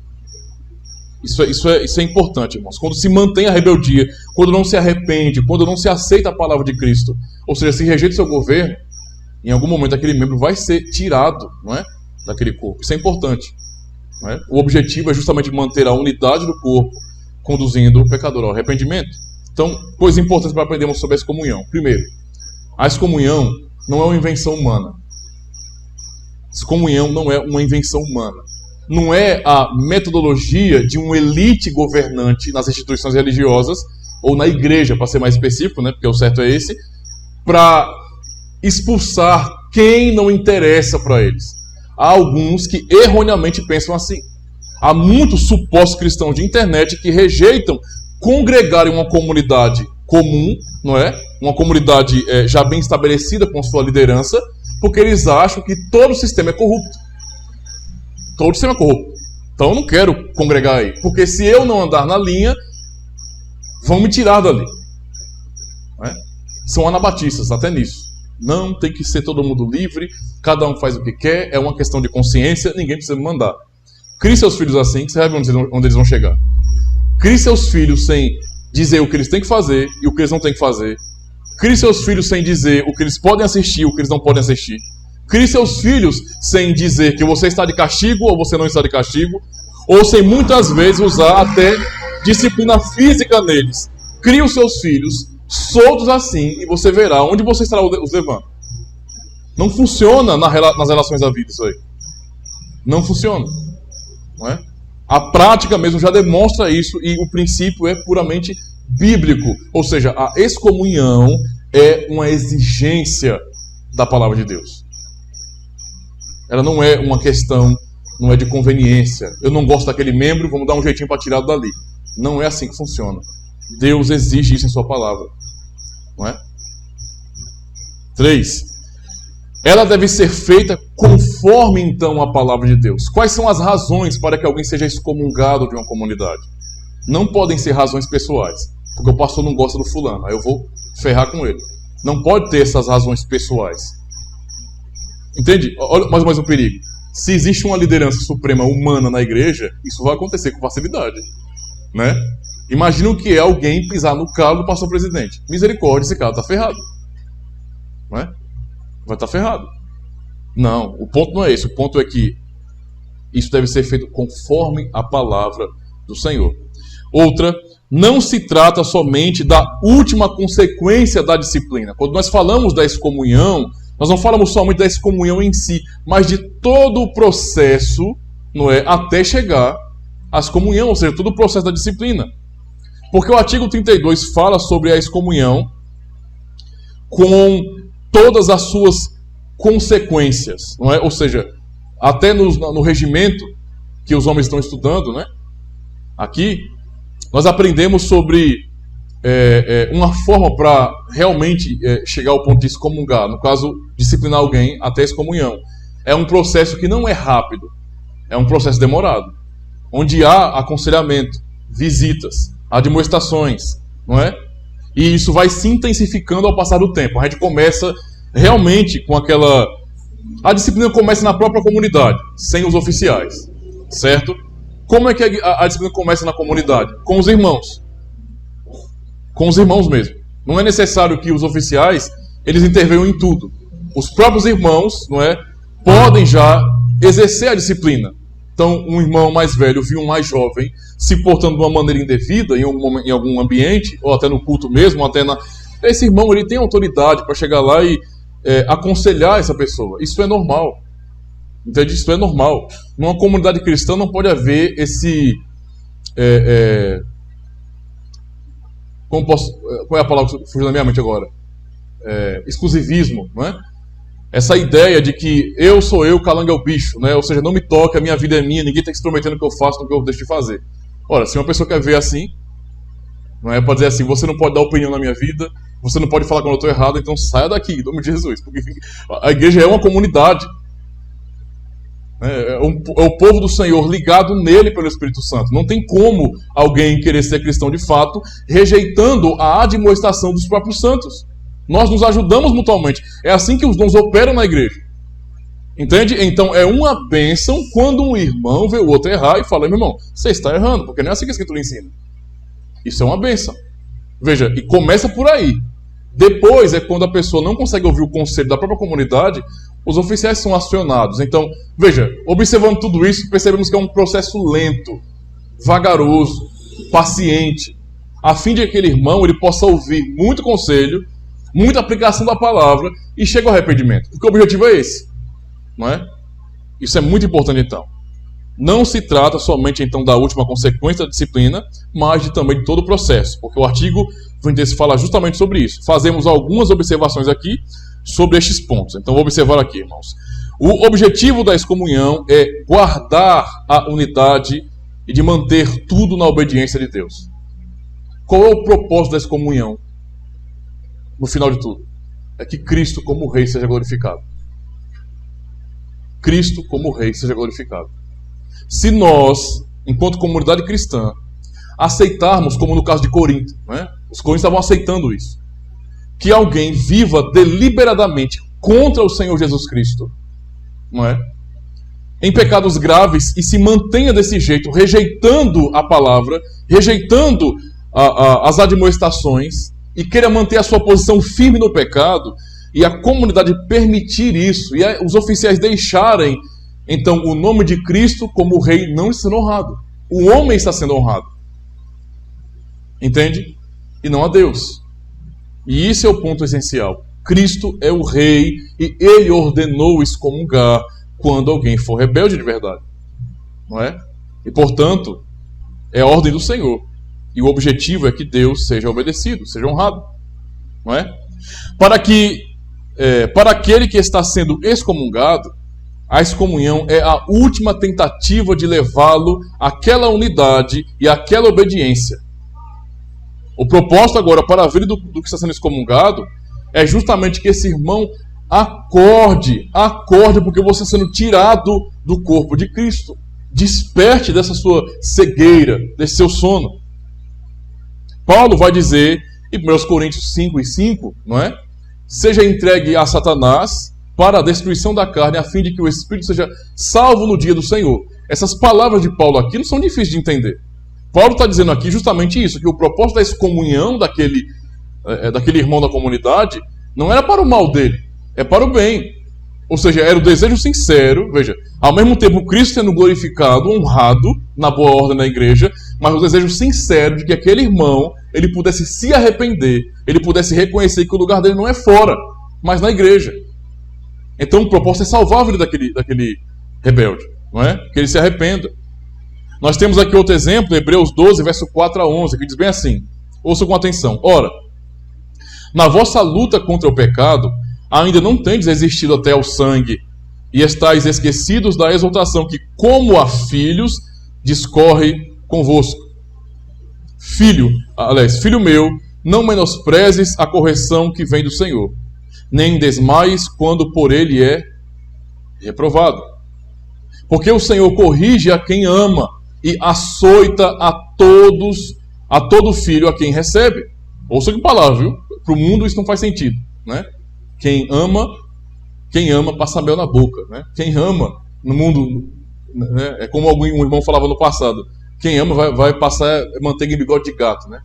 S1: Isso é importante, irmãos. Quando se mantém a rebeldia, quando não se arrepende, quando não se aceita a palavra de Cristo, ou seja, se rejeita o seu governo, em algum momento aquele membro vai ser tirado, não é, daquele corpo. Isso é importante. Não é? O objetivo é justamente manter a unidade do corpo, conduzindo o pecador ao arrependimento. Então, coisas importantes para aprendermos sobre a excomunhão. Primeiro, a excomunhão não é uma invenção humana. Excomunhão não é uma invenção humana. Não é a metodologia de uma elite governante nas instituições religiosas, ou na igreja, para ser mais específico, né, porque o certo é esse, para expulsar quem não interessa para eles. Há alguns que erroneamente pensam assim. Há muitos supostos cristãos de internet que rejeitam congregar em uma comunidade comum, não é? Uma comunidade já bem estabelecida com sua liderança, porque eles acham que todo o sistema é corrupto. Todo o sistema é corrupto. Então eu não quero congregar aí, porque se eu não andar na linha, vão me tirar dali. Não é? São anabatistas até nisso. Não, tem que ser todo mundo livre, cada um faz o que quer, é uma questão de consciência, ninguém precisa me mandar. Crie seus filhos assim, que você sabe onde eles vão chegar. Crie seus filhos sem dizer o que eles têm que fazer e o que eles não têm que fazer. Crie seus filhos sem dizer o que eles podem assistir e o que eles não podem assistir. Crie seus filhos sem dizer que você está de castigo ou você não está de castigo, ou sem muitas vezes usar até disciplina física neles. Crie os seus filhos soltos assim e você verá onde você estará os levando. Não funciona nas relações da vida isso aí. Não funciona. Não é? A prática mesmo já demonstra isso e o princípio é puramente bíblico. Ou seja, a excomunhão é uma exigência da palavra de Deus. Ela não é uma questão, não é de conveniência. Eu não gosto daquele membro, vamos dar um jeitinho para tirar dali. Não é assim que funciona. Deus exige isso em sua palavra. Não é? 3. Ela deve ser feita conforme, então, a palavra de Deus. Quais são as razões para que alguém seja excomungado de uma comunidade? Não podem ser razões pessoais. Porque o pastor não gosta do fulano, aí eu vou ferrar com ele. Não pode ter essas razões pessoais. Entende? Olha mais ou menos o perigo. Se existe uma liderança suprema humana na igreja, isso vai acontecer com facilidade. Né? Imagina o que é alguém pisar no calo do pastor presidente. Misericórdia, esse cara está ferrado. Não é? Vai estar ferrado. Não, o ponto não é esse. O ponto é que isso deve ser feito conforme a palavra do Senhor. Outra, não se trata somente da última consequência da disciplina. Quando nós falamos da excomunhão, nós não falamos somente da excomunhão em si, mas de todo o processo, não é, até chegar à excomunhão, ou seja, todo o processo da disciplina. Porque o artigo 32 fala sobre a excomunhão com todas as suas consequências, não é? Ou seja, até no regimento que os homens estão estudando, né? Aqui, nós aprendemos sobre uma forma para realmente chegar ao ponto de excomungar, no caso, disciplinar alguém até a excomunhão. É um processo que não é rápido, é um processo demorado, onde há aconselhamento, visitas, admoestações, não é? E isso vai se intensificando ao passar do tempo. A gente começa realmente com aquela... A disciplina começa na própria comunidade, sem os oficiais, certo? Como é que a disciplina começa na comunidade? Com os irmãos. Com os irmãos mesmo. Não é necessário que os oficiais, eles intervenham em tudo. Os próprios irmãos, não é, podem já exercer a disciplina. Então, um irmão mais velho viu um mais jovem se portando de uma maneira indevida em algum ambiente, ou até no culto mesmo, ou até na... Esse irmão, ele tem autoridade para chegar lá e aconselhar essa pessoa. Isso é normal. Entende? Isso é normal. Numa comunidade cristã não pode haver esse... qual é a palavra que fugiu da minha mente agora? Exclusivismo, não é? Essa ideia de que eu sou eu, calango é o bicho, né? Ou seja, não me toca, a minha vida é minha, ninguém está se prometendo o que eu faço, no que eu deixo de fazer. Ora, se uma pessoa quer ver assim, não é? Pode dizer assim, você não pode dar opinião na minha vida, você não pode falar quando eu estou errado, então saia daqui, em nome de Jesus. Porque a igreja é uma comunidade. É o povo do Senhor ligado nele pelo Espírito Santo. Não tem como alguém querer ser cristão de fato, rejeitando a admoestação dos próprios santos. Nós nos ajudamos mutuamente. É assim que os dons operam na igreja. Entende? Então é uma bênção quando um irmão vê o outro errar e fala, meu irmão, você está errando, porque não é assim que a Escritura ensina. Isso é uma bênção. Veja, e começa por aí. Depois é quando a pessoa não consegue ouvir o conselho da própria comunidade, os oficiais são acionados. Então, veja, observando tudo isso, percebemos que é um processo lento, vagaroso, paciente, a fim de que aquele irmão ele possa ouvir muito conselho, muita aplicação da palavra e chegue ao arrependimento. Porque o objetivo é esse, não é? Isso é muito importante, então. Não se trata somente, então, da última consequência da disciplina, mas também de todo o processo, porque o artigo 26 fala justamente sobre isso. Fazemos algumas observações aqui sobre estes pontos. Então, vou observar aqui, irmãos. O objetivo da excomunhão é guardar a unidade e de manter tudo na obediência de Deus. Qual é o propósito da excomunhão? No final de tudo, é que Cristo como Rei seja glorificado. Cristo como Rei seja glorificado. Se nós, enquanto comunidade cristã, aceitarmos, como no caso de Corinto, né? Os coríntios estavam aceitando isso, que alguém viva deliberadamente contra o Senhor Jesus Cristo, não é? Em pecados graves e se mantenha desse jeito, rejeitando a palavra, rejeitando as admoestações e queira manter a sua posição firme no pecado, e a comunidade permitir isso, e os oficiais deixarem, então, o nome de Cristo como Rei não está sendo honrado. O homem está sendo honrado. Entende? E não a Deus. E isso é o ponto essencial. Cristo é o Rei e Ele ordenou excomungar quando alguém for rebelde de verdade. Não é? E, portanto, é a ordem do Senhor. E o objetivo é que Deus seja obedecido, seja honrado. Não é? Para aquele que está sendo excomungado, a excomunhão é a última tentativa de levá-lo àquela unidade e àquela obediência. O propósito agora para a vida do que está sendo excomungado é justamente que esse irmão acorde, porque você está sendo tirado do corpo de Cristo. Desperte dessa sua cegueira, desse seu sono. Paulo vai dizer em 1 Coríntios 5:5, não é? Seja entregue a Satanás para a destruição da carne, a fim de que o espírito seja salvo no dia do Senhor. Essas palavras de Paulo aqui não são difíceis de entender. Paulo está dizendo aqui justamente isso, que o propósito da excomunhão daquele irmão da comunidade não era para o mal dele, é para o bem. Ou seja, era o desejo sincero, veja, ao mesmo tempo Cristo sendo glorificado, honrado na boa ordem da igreja, mas o desejo sincero de que aquele irmão, ele pudesse se arrepender, ele pudesse reconhecer que o lugar dele não é fora, mas na igreja. Então o propósito é salvar a vida daquele rebelde, não é? Que ele se arrependa. Nós temos aqui outro exemplo, Hebreus 12, verso 4 a 11, que diz bem assim, ouça com atenção. Ora, na vossa luta contra o pecado, ainda não tendes resistido até ao sangue, e estáis esquecidos da exortação que, como a filhos, discorre convosco. Filho meu, não menosprezes a correção que vem do Senhor, nem desmaies quando por ele é reprovado. Porque o Senhor corrige a quem ama e açoita a todo filho a quem recebe. Ouça que palavra, viu? Para o mundo isso não faz sentido, né? Quem ama passa mel na boca, né? Quem ama no mundo, né? É como um irmão falava no passado, quem ama vai passar manteiga em bigode de gato, né?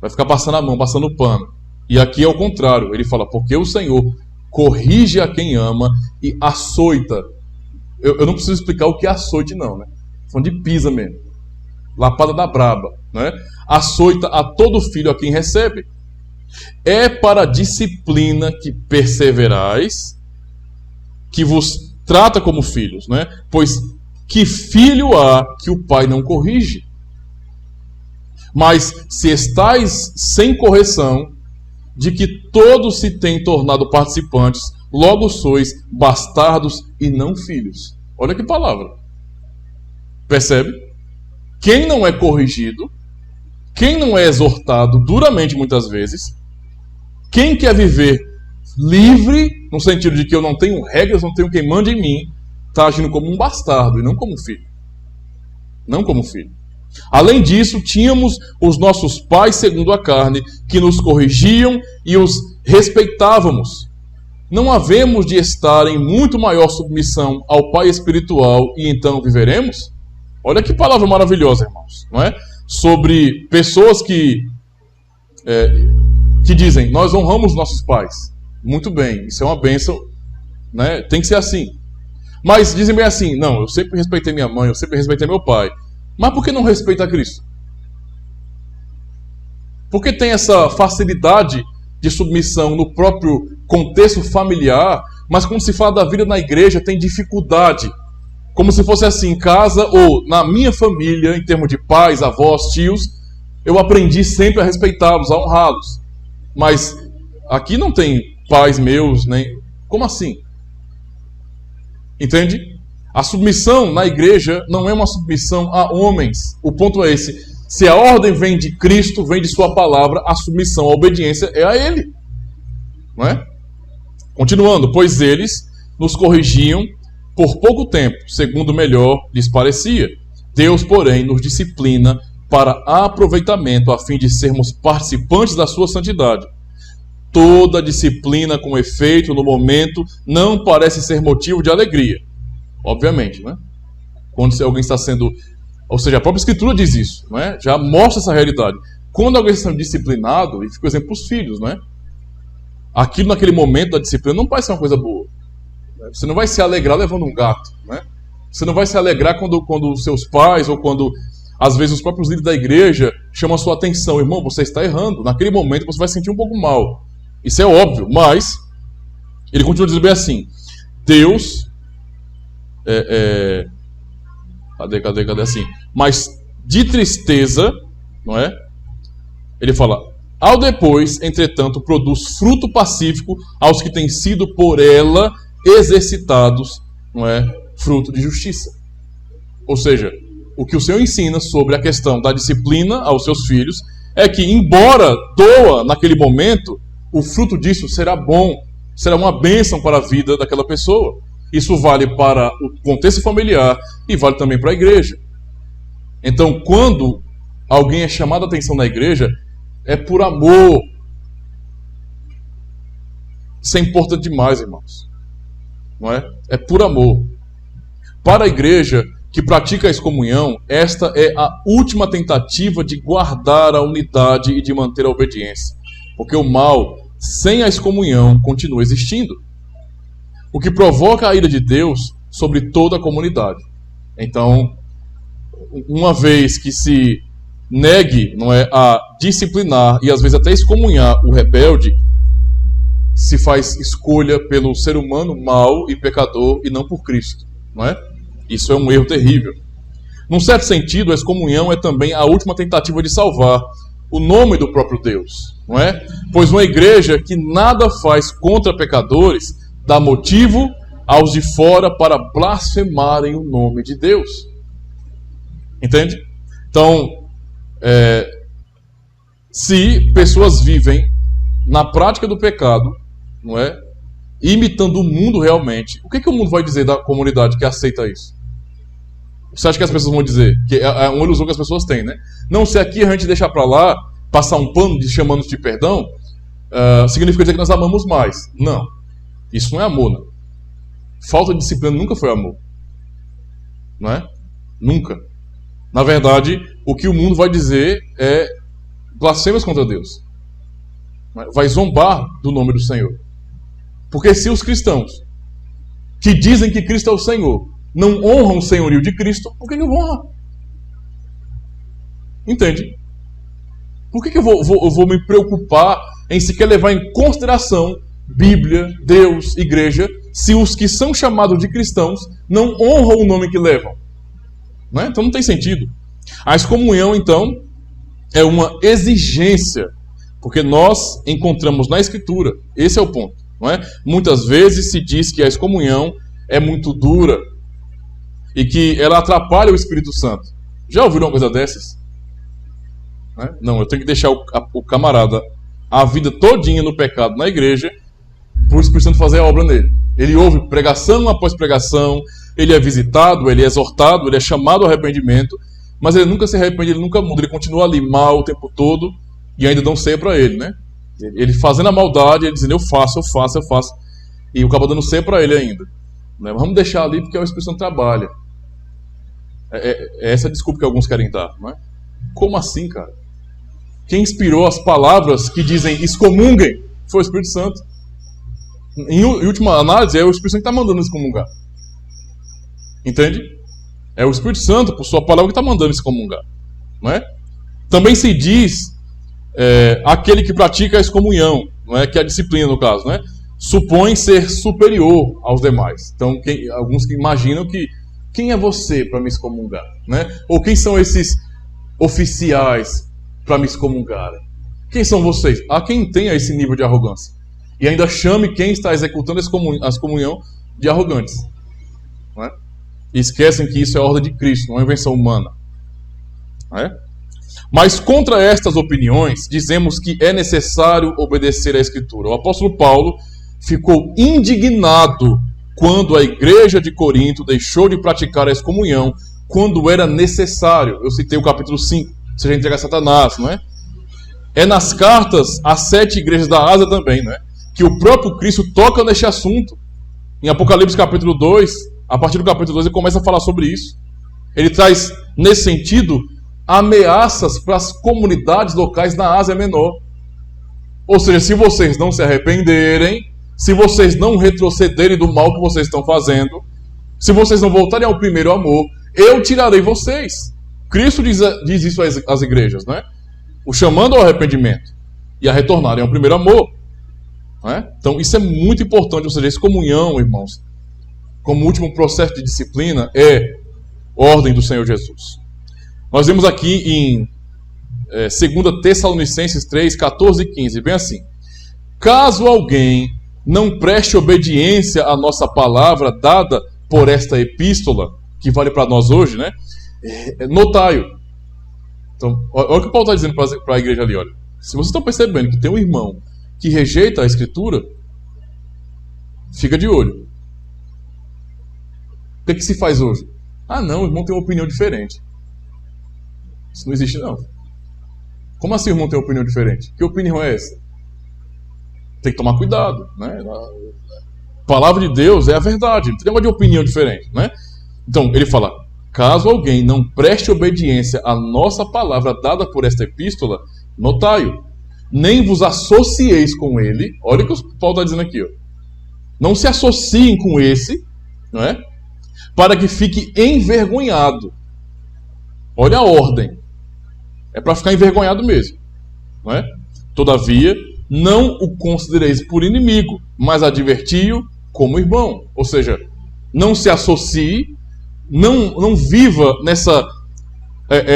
S1: Vai ficar passando a mão, passando o pano. E aqui é o contrário, ele fala, porque o Senhor corrige a quem ama e açoita. Eu não preciso explicar o que é açoite não, né? São de pisa mesmo, lapada da braba, né? Açoita a todo filho a quem recebe. É para a disciplina que perseverais, que vos trata como filhos, né? Pois que filho há que o pai não corrige? Mas se estáis sem correção, de que todos se têm tornado participantes, logo sois bastardos e não filhos. Olha que palavra. Percebe? Quem não é corrigido, quem não é exortado duramente muitas vezes, quem quer viver livre, no sentido de que eu não tenho regras, não tenho quem mande em mim, está agindo como um bastardo e não como filho. Não como filho. Além disso, tínhamos os nossos pais segundo a carne, que nos corrigiam e os respeitávamos. Não havemos de estar em muito maior submissão ao Pai espiritual e então viveremos? Olha que palavra maravilhosa, irmãos, não é? Sobre pessoas que dizem, nós honramos nossos pais. Muito bem, isso é uma bênção, né? Tem que ser assim. Mas dizem bem assim, não, eu sempre respeitei minha mãe, eu sempre respeitei meu pai. Mas por que não respeita Cristo? Por que tem essa facilidade de submissão no próprio contexto familiar, mas quando se fala da vida na igreja tem dificuldade? Como se fosse assim, em casa ou na minha família, em termos de pais, avós, tios, eu aprendi sempre a respeitá-los, a honrá-los. Mas aqui não tem pais meus, nem... Como assim? Entende? A submissão na igreja não é uma submissão a homens. O ponto é esse. Se a ordem vem de Cristo, vem de sua palavra, a submissão, a obediência é a Ele. Não é? Continuando, pois eles nos corrigiam por pouco tempo, segundo melhor lhes parecia. Deus, porém, nos disciplina para aproveitamento, a fim de sermos participantes da sua santidade. Toda disciplina com efeito no momento não parece ser motivo de alegria. Obviamente, né? Quando alguém está sendo... Ou seja, a própria Escritura diz isso, não é? Já mostra essa realidade. Quando alguém está sendo disciplinado, e fica o exemplo para os filhos, não é? Aquilo naquele momento da disciplina não vai ser uma coisa boa. Você não vai se alegrar levando um gato, né? Você não vai se alegrar quando seus pais ou quando, às vezes, os próprios líderes da igreja chamam a sua atenção. Irmão, você está errando. Naquele momento você vai se sentir um pouco mal. Isso é óbvio, mas ele continua dizendo bem assim. Deus... Cadê assim? Mas de tristeza, não é? Ele fala, ao depois, entretanto, produz fruto pacífico aos que têm sido por ela exercitados não é fruto de justiça. Ou seja, o que o Senhor ensina sobre a questão da disciplina aos seus filhos é que, embora doa naquele momento, o fruto disso será bom, será uma bênção para a vida daquela pessoa. Isso vale para o contexto familiar e vale também para a igreja. Então, quando alguém é chamado a atenção na igreja, é por amor. Isso é importante demais, irmãos. Não é? É por amor. Para a igreja que pratica a excomunhão, esta é a última tentativa de guardar a unidade e de manter a obediência. Porque o mal, sem a excomunhão, continua existindo. O que provoca a ira de Deus sobre toda a comunidade. Então, uma vez que se negue, não é, a disciplinar e às vezes até excomunhar o rebelde, se faz escolha pelo ser humano mau e pecador e não por Cristo, não é? Isso é um erro terrível. Num certo sentido, a excomunhão é também a última tentativa de salvar o nome do próprio Deus, não é? Pois uma igreja que nada faz contra pecadores dá motivo aos de fora para blasfemarem o nome de Deus. Entende? Então, se pessoas vivem na prática do pecado, não é? Imitando o mundo realmente, o que o mundo vai dizer da comunidade que aceita isso? Você acha que as pessoas vão dizer? Que é uma ilusão que as pessoas têm, né? Não, se aqui a gente deixar para lá, passar um pano de chamando de perdão, significa dizer que nós amamos mais. Não. Isso não é amor, não. Falta de disciplina nunca foi amor. Não é? Nunca. Na verdade, o que o mundo vai dizer é blasfêmias contra Deus. Vai zombar do nome do Senhor. Porque se os cristãos que dizem que Cristo é o Senhor não honram o senhorio de Cristo, por que eu vou honrar? Entende? Por que eu vou me preocupar em sequer levar em consideração Bíblia, Deus, igreja, se os que são chamados de cristãos não honram o nome que levam? Não é? Então não tem sentido. A excomunhão, então, é uma exigência, porque nós encontramos na Escritura, esse é o ponto, não é? Muitas vezes se diz que a excomunhão é muito dura e que ela atrapalha o Espírito Santo. Já ouviram uma coisa dessas? Não, eu tenho que deixar o camarada a vida todinha no pecado na igreja para o Espírito Santo fazer a obra nele. Ele ouve pregação após pregação, ele é visitado, ele é exortado, ele é chamado ao arrependimento, mas ele nunca se arrepende, ele nunca muda, ele continua ali mal o tempo todo e ainda dão ceia para ele, né? Ele fazendo a maldade, ele dizendo eu faço, e o cabo dando ceia para ele ainda. Né? Vamos deixar ali porque o Espírito Santo trabalha. É essa a desculpa que alguns querem dar, não é? Como assim, cara? Quem inspirou as palavras que dizem excomunguem foi o Espírito Santo. Em última análise, é o Espírito Santo que está mandando excomungar. Entende? É o Espírito Santo, por sua palavra, que está mandando excomungar. Não é? Também se diz aquele que pratica a excomunhão, não é? Que é a disciplina, no caso, não é? Supõe ser superior aos demais. Então, alguns que imaginam que quem é você para me excomungar? Né? Ou quem são esses oficiais para me excomungarem? Quem são vocês? Há quem tenha esse nível de arrogância. E ainda chame quem está executando a excomunhão de arrogantes. Não é? E esquecem que isso é a ordem de Cristo, não é uma invenção humana. Não é? Mas contra estas opiniões, dizemos que é necessário obedecer à Escritura. O apóstolo Paulo ficou indignado quando a igreja de Corinto deixou de praticar a excomunhão quando era necessário. Eu citei o capítulo 5, seja entregar a Satanás, não é? É nas cartas às 7 igrejas da Ásia também, não é? Que o próprio Cristo toca neste assunto. Em Apocalipse capítulo 2, a partir do capítulo 2 ele começa a falar sobre isso. Ele traz, nesse sentido, ameaças para as comunidades locais na Ásia Menor. Ou seja, se vocês não se arrependerem, se vocês não retrocederem do mal que vocês estão fazendo, se vocês não voltarem ao primeiro amor, eu tirarei vocês. Cristo diz isso às igrejas, não é? O chamando ao arrependimento e a retornarem ao primeiro amor. Não é? Então isso é muito importante, ou seja, essa comunhão, irmãos, como último processo de disciplina, é ordem do Senhor Jesus. Nós vemos aqui em 2 Tessalonicenses 3, 14 e 15, bem assim: caso alguém não preste obediência à nossa palavra dada por esta epístola, que vale para nós hoje, né? Notai-o. Então, olha o que Paulo está dizendo para a igreja ali, olha. Se vocês estão percebendo que tem um irmão que rejeita a Escritura, fica de olho. O que se faz hoje? Ah, não, o irmão tem uma opinião diferente. Isso não existe, não. Como assim o irmão tem uma opinião diferente? Que opinião é essa? Tem que tomar cuidado, né? A palavra de Deus é a verdade, não tem negócio de opinião diferente, né? Então, ele fala, caso alguém não preste obediência à nossa palavra dada por esta epístola, notai-o, nem vos associeis com ele. Olha o que o Paulo está dizendo aqui, ó. Não se associem com esse, não é? Para que fique envergonhado. Olha a ordem. É para ficar envergonhado mesmo, não é? Todavia, não o considereis por inimigo, mas adverti-o como irmão. Ou seja, não se associe, não viva nessa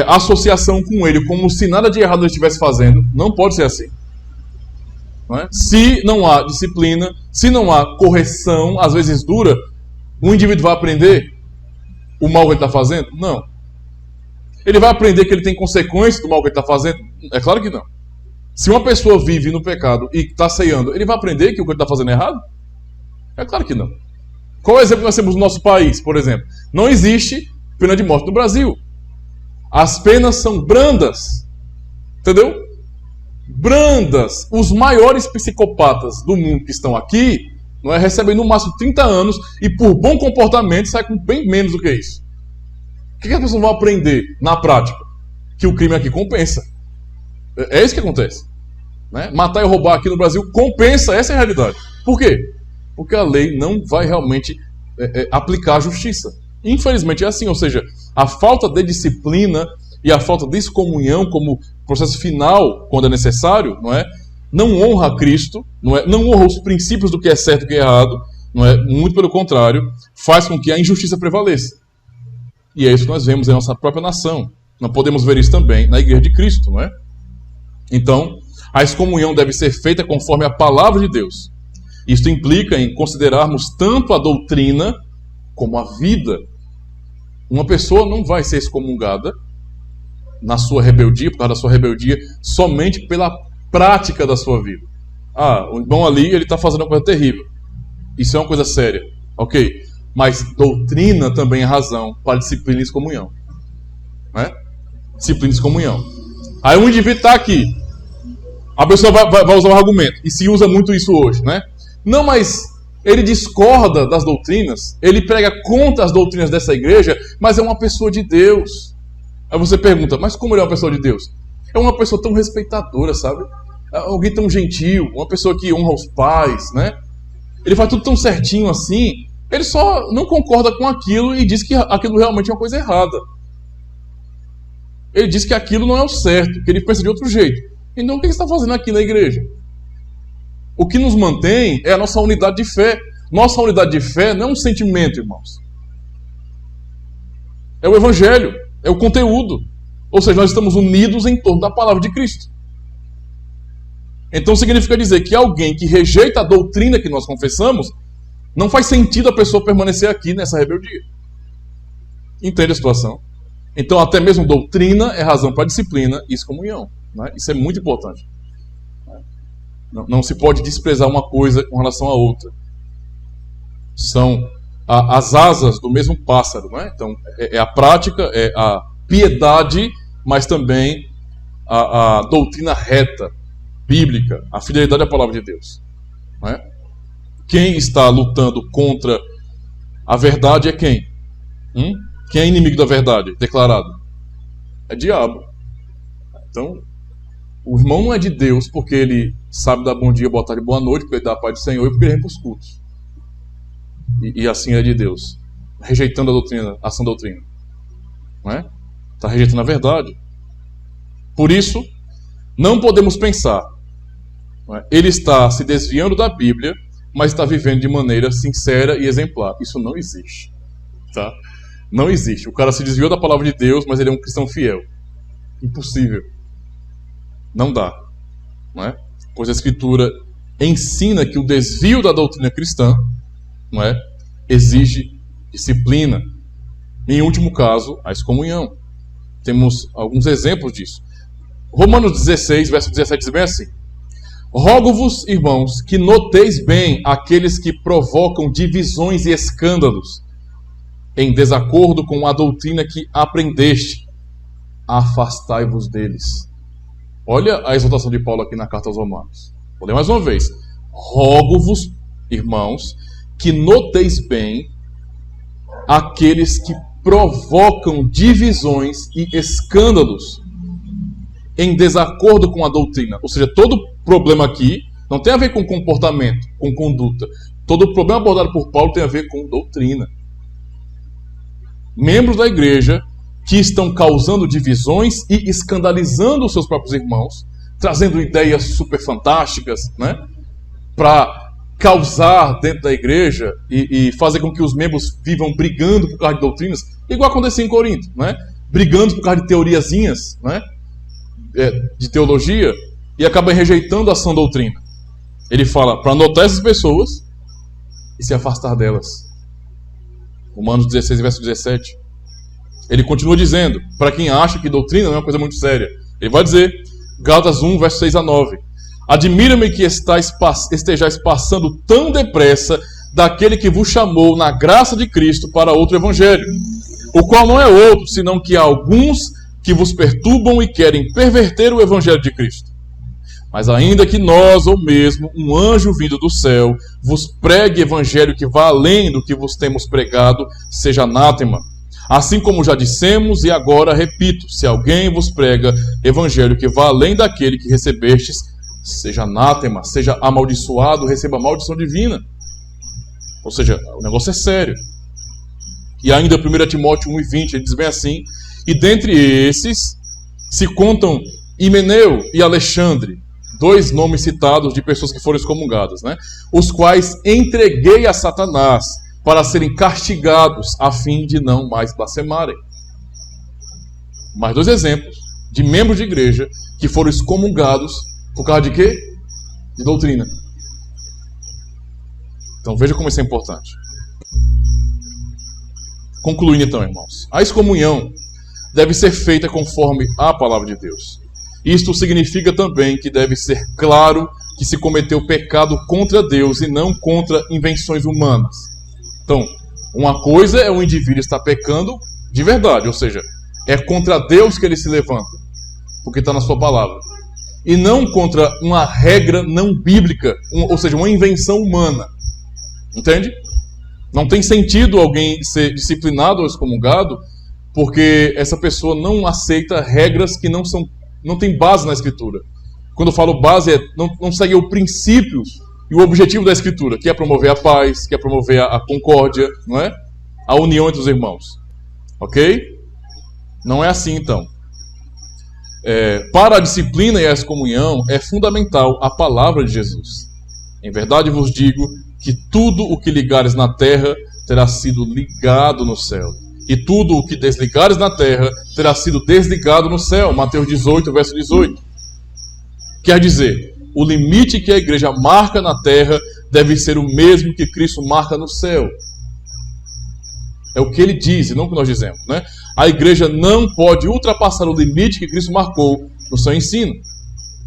S1: associação com ele, como se nada de errado ele estivesse fazendo. Não pode ser assim. Não é? Se não há disciplina, se não há correção, às vezes dura, o indivíduo vai aprender o mal que ele está fazendo? Não. Ele vai aprender que ele tem consequências do mal que ele está fazendo? É claro que não. Se uma pessoa vive no pecado e está ceando, ele vai aprender que o que ele está fazendo é errado? É claro que não. Qual é o exemplo que nós temos no nosso país, por exemplo? Não existe pena de morte no Brasil. As penas são brandas. Entendeu? Brandas. Os maiores psicopatas do mundo que estão aqui, não é, recebem no máximo 30 anos e por bom comportamento sai com bem menos do que isso. O que as pessoas vão aprender na prática? Que o crime aqui compensa. É isso que acontece. Né? Matar e roubar aqui no Brasil compensa, essa é a realidade. Por quê? Porque a lei não vai realmente aplicar a justiça. Infelizmente é assim, ou seja, a falta de disciplina e a falta de excomunhão como processo final, quando é necessário, não honra Cristo, não honra os princípios do que é certo e do que é errado, muito pelo contrário, faz com que a injustiça prevaleça. E é isso que nós vemos em nossa própria nação. Nós podemos ver isso também na Igreja de Cristo, não é? Então, a excomunhão deve ser feita conforme a palavra de Deus. Isto implica em considerarmos tanto a doutrina como a vida. Uma pessoa não vai ser excomungada na sua rebeldia, por causa da sua rebeldia, somente pela prática da sua vida. Ah, o irmão ali, ele está fazendo uma coisa terrível. Isso é uma coisa séria. Ok. Mas doutrina também é razão para disciplina e excomunhão. Né? Disciplina e excomunhão. Aí um indivíduo está aqui. A pessoa vai usar um argumento. E se usa muito isso hoje, né? Não, mas ele discorda das doutrinas. Ele prega contra as doutrinas dessa igreja, mas é uma pessoa de Deus. Aí você pergunta, mas como ele é uma pessoa de Deus? É uma pessoa tão respeitadora, sabe? Alguém tão gentil, uma pessoa que honra os pais, né? Ele faz tudo tão certinho assim. Ele só não concorda com aquilo e diz que aquilo realmente é uma coisa errada. Ele diz que aquilo não é o certo, que ele pensa de outro jeito. Então o que ele está fazendo aqui na igreja? O que nos mantém é a nossa unidade de fé. Nossa unidade de fé não é um sentimento, irmãos. É o evangelho, é o conteúdo. Ou seja, nós estamos unidos em torno da palavra de Cristo. Então significa dizer que alguém que rejeita a doutrina que nós confessamos, não faz sentido a pessoa permanecer aqui nessa rebeldia. Entende a situação? Então até mesmo doutrina é razão para disciplina e excomunhão. Né? Isso é muito importante. Não se pode desprezar uma coisa com relação à outra. São as asas do mesmo pássaro. Né? Então é a prática, é a piedade, mas também a doutrina reta, bíblica, a fidelidade à palavra de Deus. Né? Quem está lutando contra a verdade é quem? Quem é inimigo da verdade, declarado? É diabo. Então, o irmão não é de Deus porque ele sabe dar bom dia, boa tarde, boa noite, porque ele dá a paz do Senhor e porque ele vem para os cultos. E assim é de Deus. Rejeitando a doutrina, a sã doutrina. Não é? Está rejeitando a verdade. Por isso, não podemos pensar. Não é? Ele está se desviando da Bíblia, mas está vivendo de maneira sincera e exemplar. Isso não existe. Tá? Não existe. O cara se desviou da palavra de Deus, mas ele é um cristão fiel. Impossível. Não dá. Não é? Pois a Escritura ensina que o desvio da doutrina cristã, não é, exige disciplina. E, em último caso, a excomunhão. Temos alguns exemplos disso. Romanos 16, verso 17 diz bem assim: rogo-vos, irmãos, que noteis bem aqueles que provocam divisões e escândalos, em desacordo com a doutrina que aprendeste. Afastai-vos deles. Olha a exortação de Paulo aqui na carta aos Romanos. Vou ler mais uma vez. Rogo-vos, irmãos, que noteis bem aqueles que provocam divisões e escândalos em desacordo com a doutrina. Ou seja, todo problema aqui não tem a ver com comportamento, com conduta. Todo problema abordado por Paulo tem a ver com doutrina. Membros da igreja que estão causando divisões e escandalizando os seus próprios irmãos, trazendo ideias super fantásticas, né, para causar dentro da igreja e fazer com que os membros vivam brigando por causa de doutrinas, igual acontecia em Corinto, né, brigando por causa de teoriazinhas, né, de teologia, e acabam rejeitando a sã doutrina. Ele fala para anotar essas pessoas e se afastar delas. Romanos 16, verso 17. Ele continua dizendo, para quem acha que doutrina não é uma coisa muito séria, ele vai dizer, Gálatas 1, verso 6 a 9, admira-me que estejais passando tão depressa daquele que vos chamou na graça de Cristo para outro evangelho, o qual não é outro, senão que há alguns que vos perturbam e querem perverter o evangelho de Cristo. Mas ainda que nós, ou mesmo um anjo vindo do céu, vos pregue evangelho que vá além do que vos temos pregado, seja anátema. Assim como já dissemos e agora repito, se alguém vos prega evangelho que vá além daquele que recebestes, seja anátema, seja amaldiçoado, receba a maldição divina. Ou seja, o negócio é sério. E ainda 1 Timóteo 1:20, ele diz bem assim, e dentre esses se contam Himeneu e Alexandre, dois nomes citados de pessoas que foram excomungadas, né? Os quais entreguei a Satanás para serem castigados, a fim de não mais blasfemarem. Mais dois exemplos de membros de igreja que foram excomungados por causa de quê? De doutrina. Então veja como isso é importante. Concluindo então, irmãos. A excomunhão deve ser feita conforme a palavra de Deus. Isto significa também que deve ser claro que se cometeu pecado contra Deus e não contra invenções humanas. Então, uma coisa é o indivíduo estar pecando de verdade, ou seja, é contra Deus que ele se levanta, porque está na sua palavra. E não contra uma regra não bíblica, ou seja, uma invenção humana. Entende? Não tem sentido alguém ser disciplinado ou excomungado, porque essa pessoa não aceita regras que não tem base na Escritura. Quando eu falo base, não segue o princípio e o objetivo da Escritura, que é promover a paz, que é promover a concórdia, não é? A união entre os irmãos. Ok? Não é assim, então. Para a disciplina e a excomunhão, é fundamental a palavra de Jesus. Em verdade vos digo que tudo o que ligares na terra terá sido ligado no céu. E tudo o que desligares na terra terá sido desligado no céu. Mateus 18, verso 18. Quer dizer, o limite que a igreja marca na terra deve ser o mesmo que Cristo marca no céu. É o que ele diz, e não o que nós dizemos, né? A igreja não pode ultrapassar o limite que Cristo marcou no seu ensino.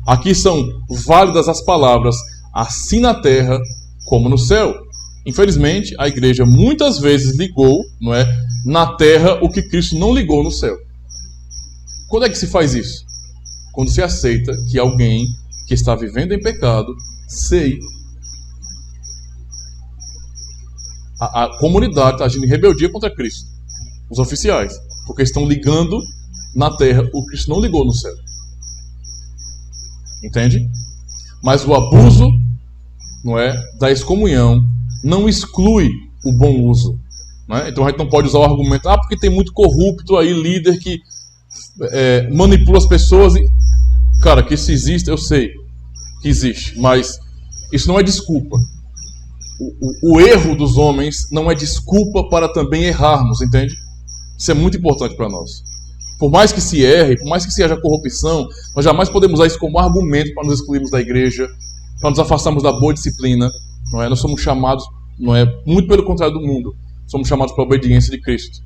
S1: Aqui são válidas as palavras, assim na terra como no céu. Infelizmente, a igreja muitas vezes ligou, não é, na terra o que Cristo não ligou no céu. Quando é que se faz isso? Quando se aceita que alguém que está vivendo em pecado sei. A comunidade está agindo em rebeldia contra Cristo, os oficiais, porque estão ligando na terra o que Cristo não ligou no céu. Entende? Mas o abuso, não é, da excomunhão não exclui o bom uso. Né? Então a gente não pode usar o argumento, porque tem muito corrupto aí, líder que manipula as pessoas. Cara, que isso existe, eu sei que existe, mas isso não é desculpa. O erro dos homens não é desculpa para também errarmos, entende? Isso é muito importante para nós. Por mais que se erre, por mais que se haja corrupção, nós jamais podemos usar isso como argumento para nos excluirmos da igreja, para nos afastarmos da boa disciplina. Não é? Nós somos chamados, não é, muito pelo contrário do mundo, somos chamados para a obediência de Cristo.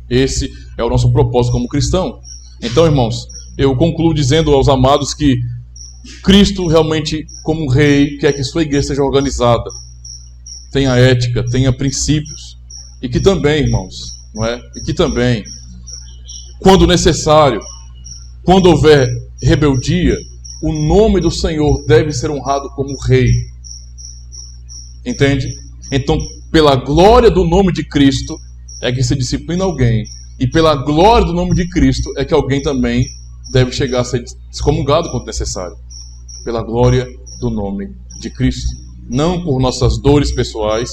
S1: Esse é o nosso propósito como cristão. Então, irmãos, eu concluo dizendo aos amados que Cristo realmente, como rei, quer que sua igreja seja organizada, tenha ética, tenha princípios, e que também, irmãos, não é? E que também, quando necessário, quando houver rebeldia, o nome do Senhor deve ser honrado como rei. Entende? Então, pela glória do nome de Cristo é que se disciplina alguém, e pela glória do nome de Cristo é que alguém também deve chegar a ser excomungado quando necessário. Pela glória do nome de Cristo. Não por nossas dores pessoais,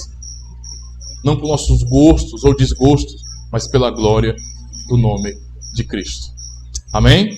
S1: não por nossos gostos ou desgostos, mas pela glória do nome de Cristo. Amém?